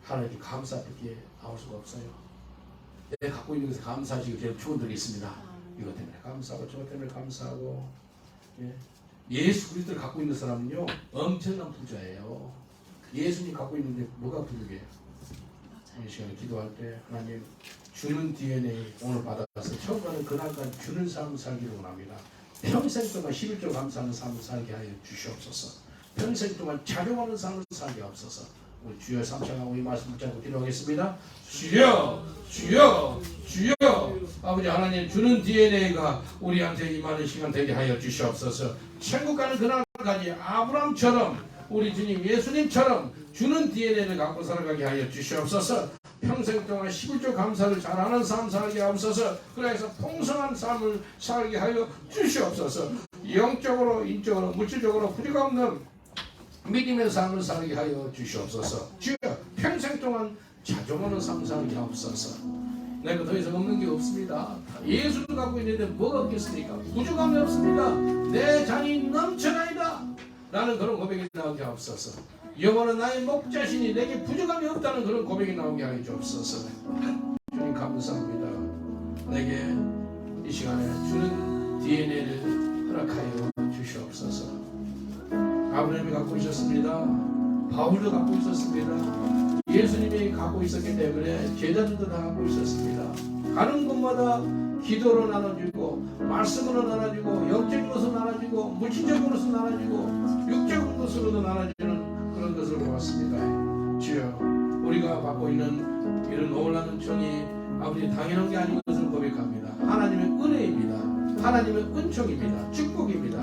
하나님께 감사밖에 나올 수가 없어요. 내가 갖고 있는 것에 감사하시고 제가 축원들이 있습니다. 이것 때문에 감사하고 저것 때문에 감사하고. 예수 그리스도를 갖고 있는 사람은요 엄청난 부자예요. 예수님 갖고 있는데 뭐가 부족해요? 이 시간에 기도할 때 하나님 주는 DNA 오늘 받아서 처음 가는 그날까지 주는 삶을 살기를 원합니다. 평생 동안 11조 감사하는 삶을 살게 하여 주시옵소서. 평생 동안 찬양하는 삶을 살게 하옵소서. 우리 주여 삼창하고 이 말씀 붙잡고 기도하겠습니다. 주여 주여 주여. 아버지 하나님, 주는 DNA가 우리한테 임하는 시간 되게 하여 주시옵소서. 천국 가는 그날까지 아브라함처럼 우리 주님 예수님처럼 주는 DNA를 갖고 살아가게 하여 주시옵소서. 평생 동안 11조 감사를 잘하는 삶 살게 하옵소서. 그래서 풍성한 삶을 살게 하여 주시옵소서. 영적으로 인적으로 물질적으로 부족함 없는 믿음의 삶을 살게 하여 주시옵소서. 주여 평생 동안 자족하는 삶 살게 하옵소서. 내가 더 이상 없는 게 없습니다. 예수를 갖고 있는데 뭐가 없겠습니까? 부족함이 없습니다. 내 잔이 넘쳐나이다 라는 그런 고백이 나오게 하옵소서. 영원한 나의 목자신이 내게 부족함이 없다는 그런 고백이 나오게 하여 주옵소서. 주님 감사합니다. 내게 이 시간에 주는 DNA를 허락하여 주시옵소서. 아브라함이 갖고 있었습니다. 바울도 갖고 있었습니다. 예수님이 갖고 있었기 때문에 제자들도 다 갖고 있었습니다. 가는 곳마다 기도로 나눠주고 말씀으로 나눠주고 영적인 것으로 나눠주고 물질적으로서 나눠주고 육적인 것으로도 나눠주는 그런 것을 보았습니다. 주여, 우리가 받고 있는 이런 놀라운 천이 아버지 당연한 게 아닌 것을 고백합니다. 하나님의 은혜입니다. 하나님의 은총입니다. 축복입니다.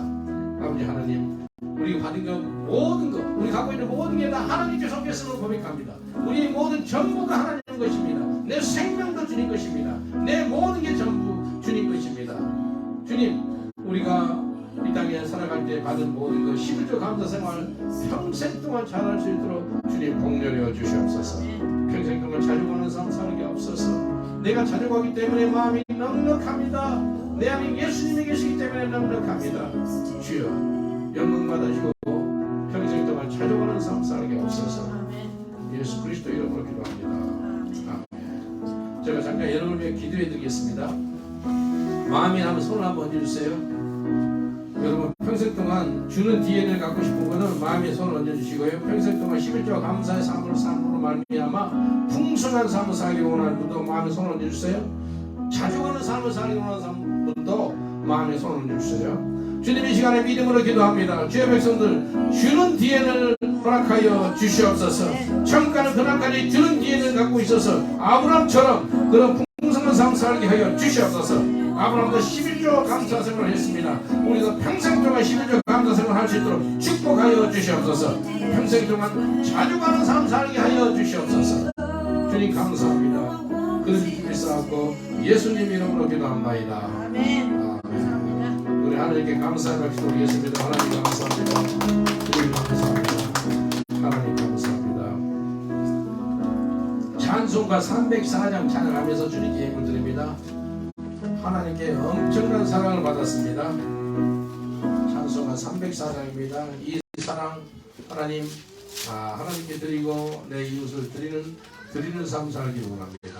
아버지 하나님, 우리가 받은 것 모든 것, 우리 갖고 있는 모든 게 다 하나님께서 오셨음을 고백합니다. 우리의 모든 전부가 하나님 것입니다. 내 생명도 주님 것입니다. 내 모든 게 전부 주님 것입니다. 주님, 우리가 이 땅에 살아갈 때 받은 모든 것 11조 감사 생활 평생 동안 잘할 수 있도록 주님 복렬해 주시옵소서. 평생 동안 자족하는 삶 살게 없어서 내가 자족하기 때문에 마음이 넉넉합니다. 내 안에 예수님이 계시기 때문에 넉넉합니다. 주여, 영광 받으시고 평생 동안 자족하는 삶 살게 없어서 예수 그리스도 이름으로 기도합니다. 아멘. 제가 잠깐 여러분을 위해 기도해 드리겠습니다. 마음이 하면 손을 한번 얹어주세요. 여러분 평생 동안 주는 DNA를 갖고 싶은 분은 마음에 손을 얹어주시고요. 평생 동안 11조 감사의 삶으로 말미암아 풍성한 삶을 살기 원하는 분도 마음에 손을 얹어주세요. 자족하는 삶을 살기 원하는 분도 마음에 손을 얹어주세요. 주님, 이 시간에 믿음으로 기도합니다. 주의 백성들 주는 DNA를 허락하여 주시옵소서. 천국가는 그날까지 주는 DNA를 갖고 있어서 아브라함처럼 그런 풍성한 삶을 살게 하여 주시옵소서. 아브라함도 11조 감사 생활을 했습니다. 우리도 평생 동안 11조 감사 생활을 할 수 있도록 축복하여 주시옵소서. 평생 동안 자족하는 삶 살게 하여 주시옵소서. 주님 감사합니다. 그런 주님을 쌓았고 예수님 이름으로 기도합니다. 아멘. 우리 하나님께 감사의 박수 드리겠습니다. 하나님 감사합니다. 주님 감사합니다. 하나님 감사합니다. 찬송가 304장 찬양하면서 주님께 예물 드립니다. 하나님께 엄청난 사랑을 받았습니다. 찬송가 304장입니다. 이 사랑 하나님 하나님께 드리고 내 이웃을 드리는 삶 살기 원합니다.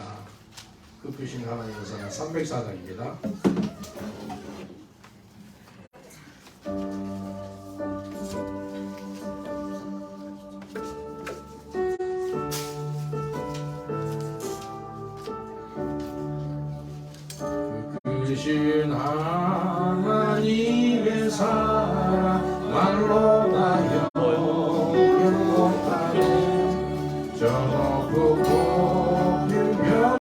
그 크신 하나님의 사랑 304장입니다. 크신 하나님의 사랑 말로 다 영원하네. 저 높고 높은 별이라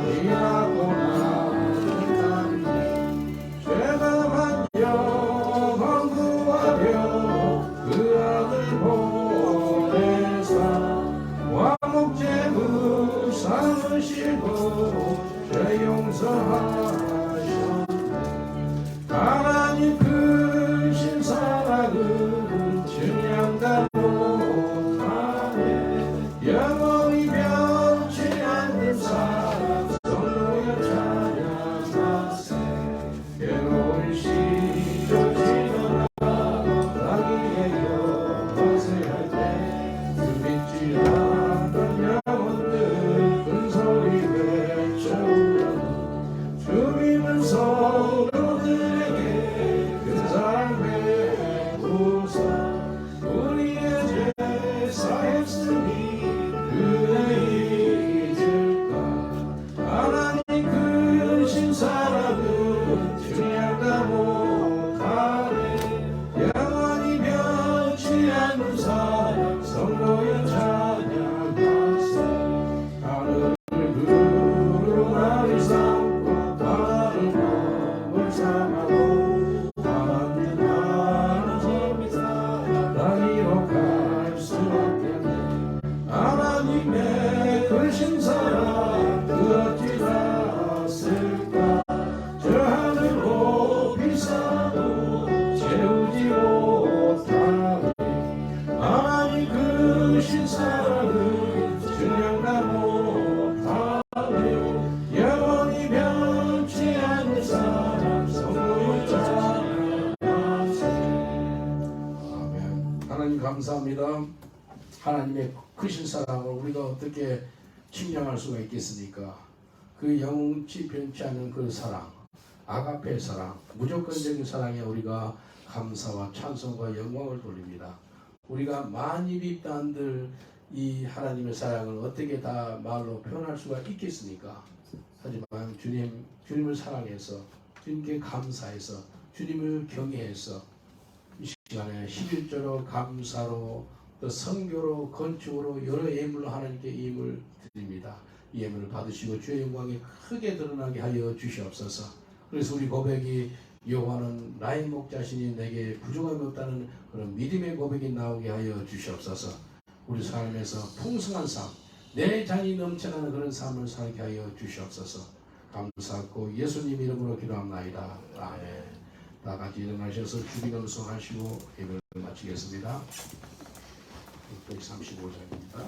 일하고 나는 죄가 만져 구하려 그 아들 보내사 와목제물 삼으시고 죄 용서하셨네. 하나님 크신 사랑은 증량다 못하네. 영원히 변치 않는 사랑 성도여 찬양하세. 괴로운 시절 지나가 자기의 영원세할 때 그 믿지 않던 영혼들 큰 소리 외쳐 주님 하나님의 크신 사랑 그 어찌 닿았을까 저 하늘 높이 쌓아도 채우지 못하리 하나님 크신 사랑은 증량다 못하리요 영원히 변치 않을 사랑 성도의 찬양하세. 아멘. 하나님 감사합니다. 하나님의 크신 사랑을 우리가 어떻게 측량할 수가 있겠습니까? 그 영원치 변치 않는 그 사랑, 아가페 사랑, 무조건적인 사랑에 우리가 감사와 찬송과 영광을 돌립니다. 우리가 많이 밉다 한들 이 하나님의 사랑을 어떻게 다 말로 표현할 수가 있겠습니까? 하지만 주님을 사랑해서, 주님께 감사해서, 주님을 경외해서 이 시간에 11조로 감사로 또 선교로 건축으로 여러 예물로 하나님께 이 예물 드립니다. 이 예물을 받으시고 주의 영광이 크게 드러나게 하여 주시옵소서. 그래서 우리 고백이 여호와는 나의 목자시니 내게 부족함이 없다는 그런 믿음의 고백이 나오게 하여 주시옵소서. 우리 삶에서 풍성한 삶, 내 잔이 넘쳐나는 그런 삶을 살게 하여 주시옵소서. 감사하고 예수님 이름으로 기도합나이다. 아멘. 다 같이 일어나셔서 주기dom성하시고 예배를 마치겠습니다. 635장입니다.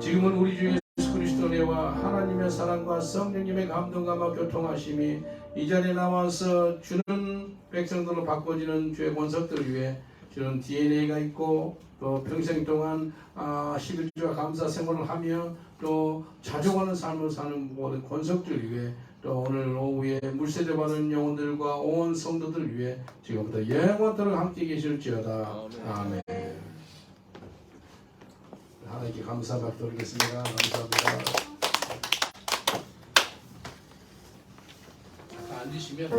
지금은 우리 주 예수 그리스도 내와 하나님의 사랑과 성령님의 감동과 교통하심이 이 자리에 나와서 주는 백성들로 바꿔지는 주의 권속들을 위해 주는 DNA가 있고 또 평생 동안 11조와 감사 생활을 하며 또 자족하는 삶을 사는 모든 권속들을 위해 또 오늘 오후에 물세례 받은 영혼들과 온 성도들을 위해 지금부터 영원토록 함께 계실지어다. 아멘. 하나님께 감사 받도록겠습니다. 감사합니다. 앉으시면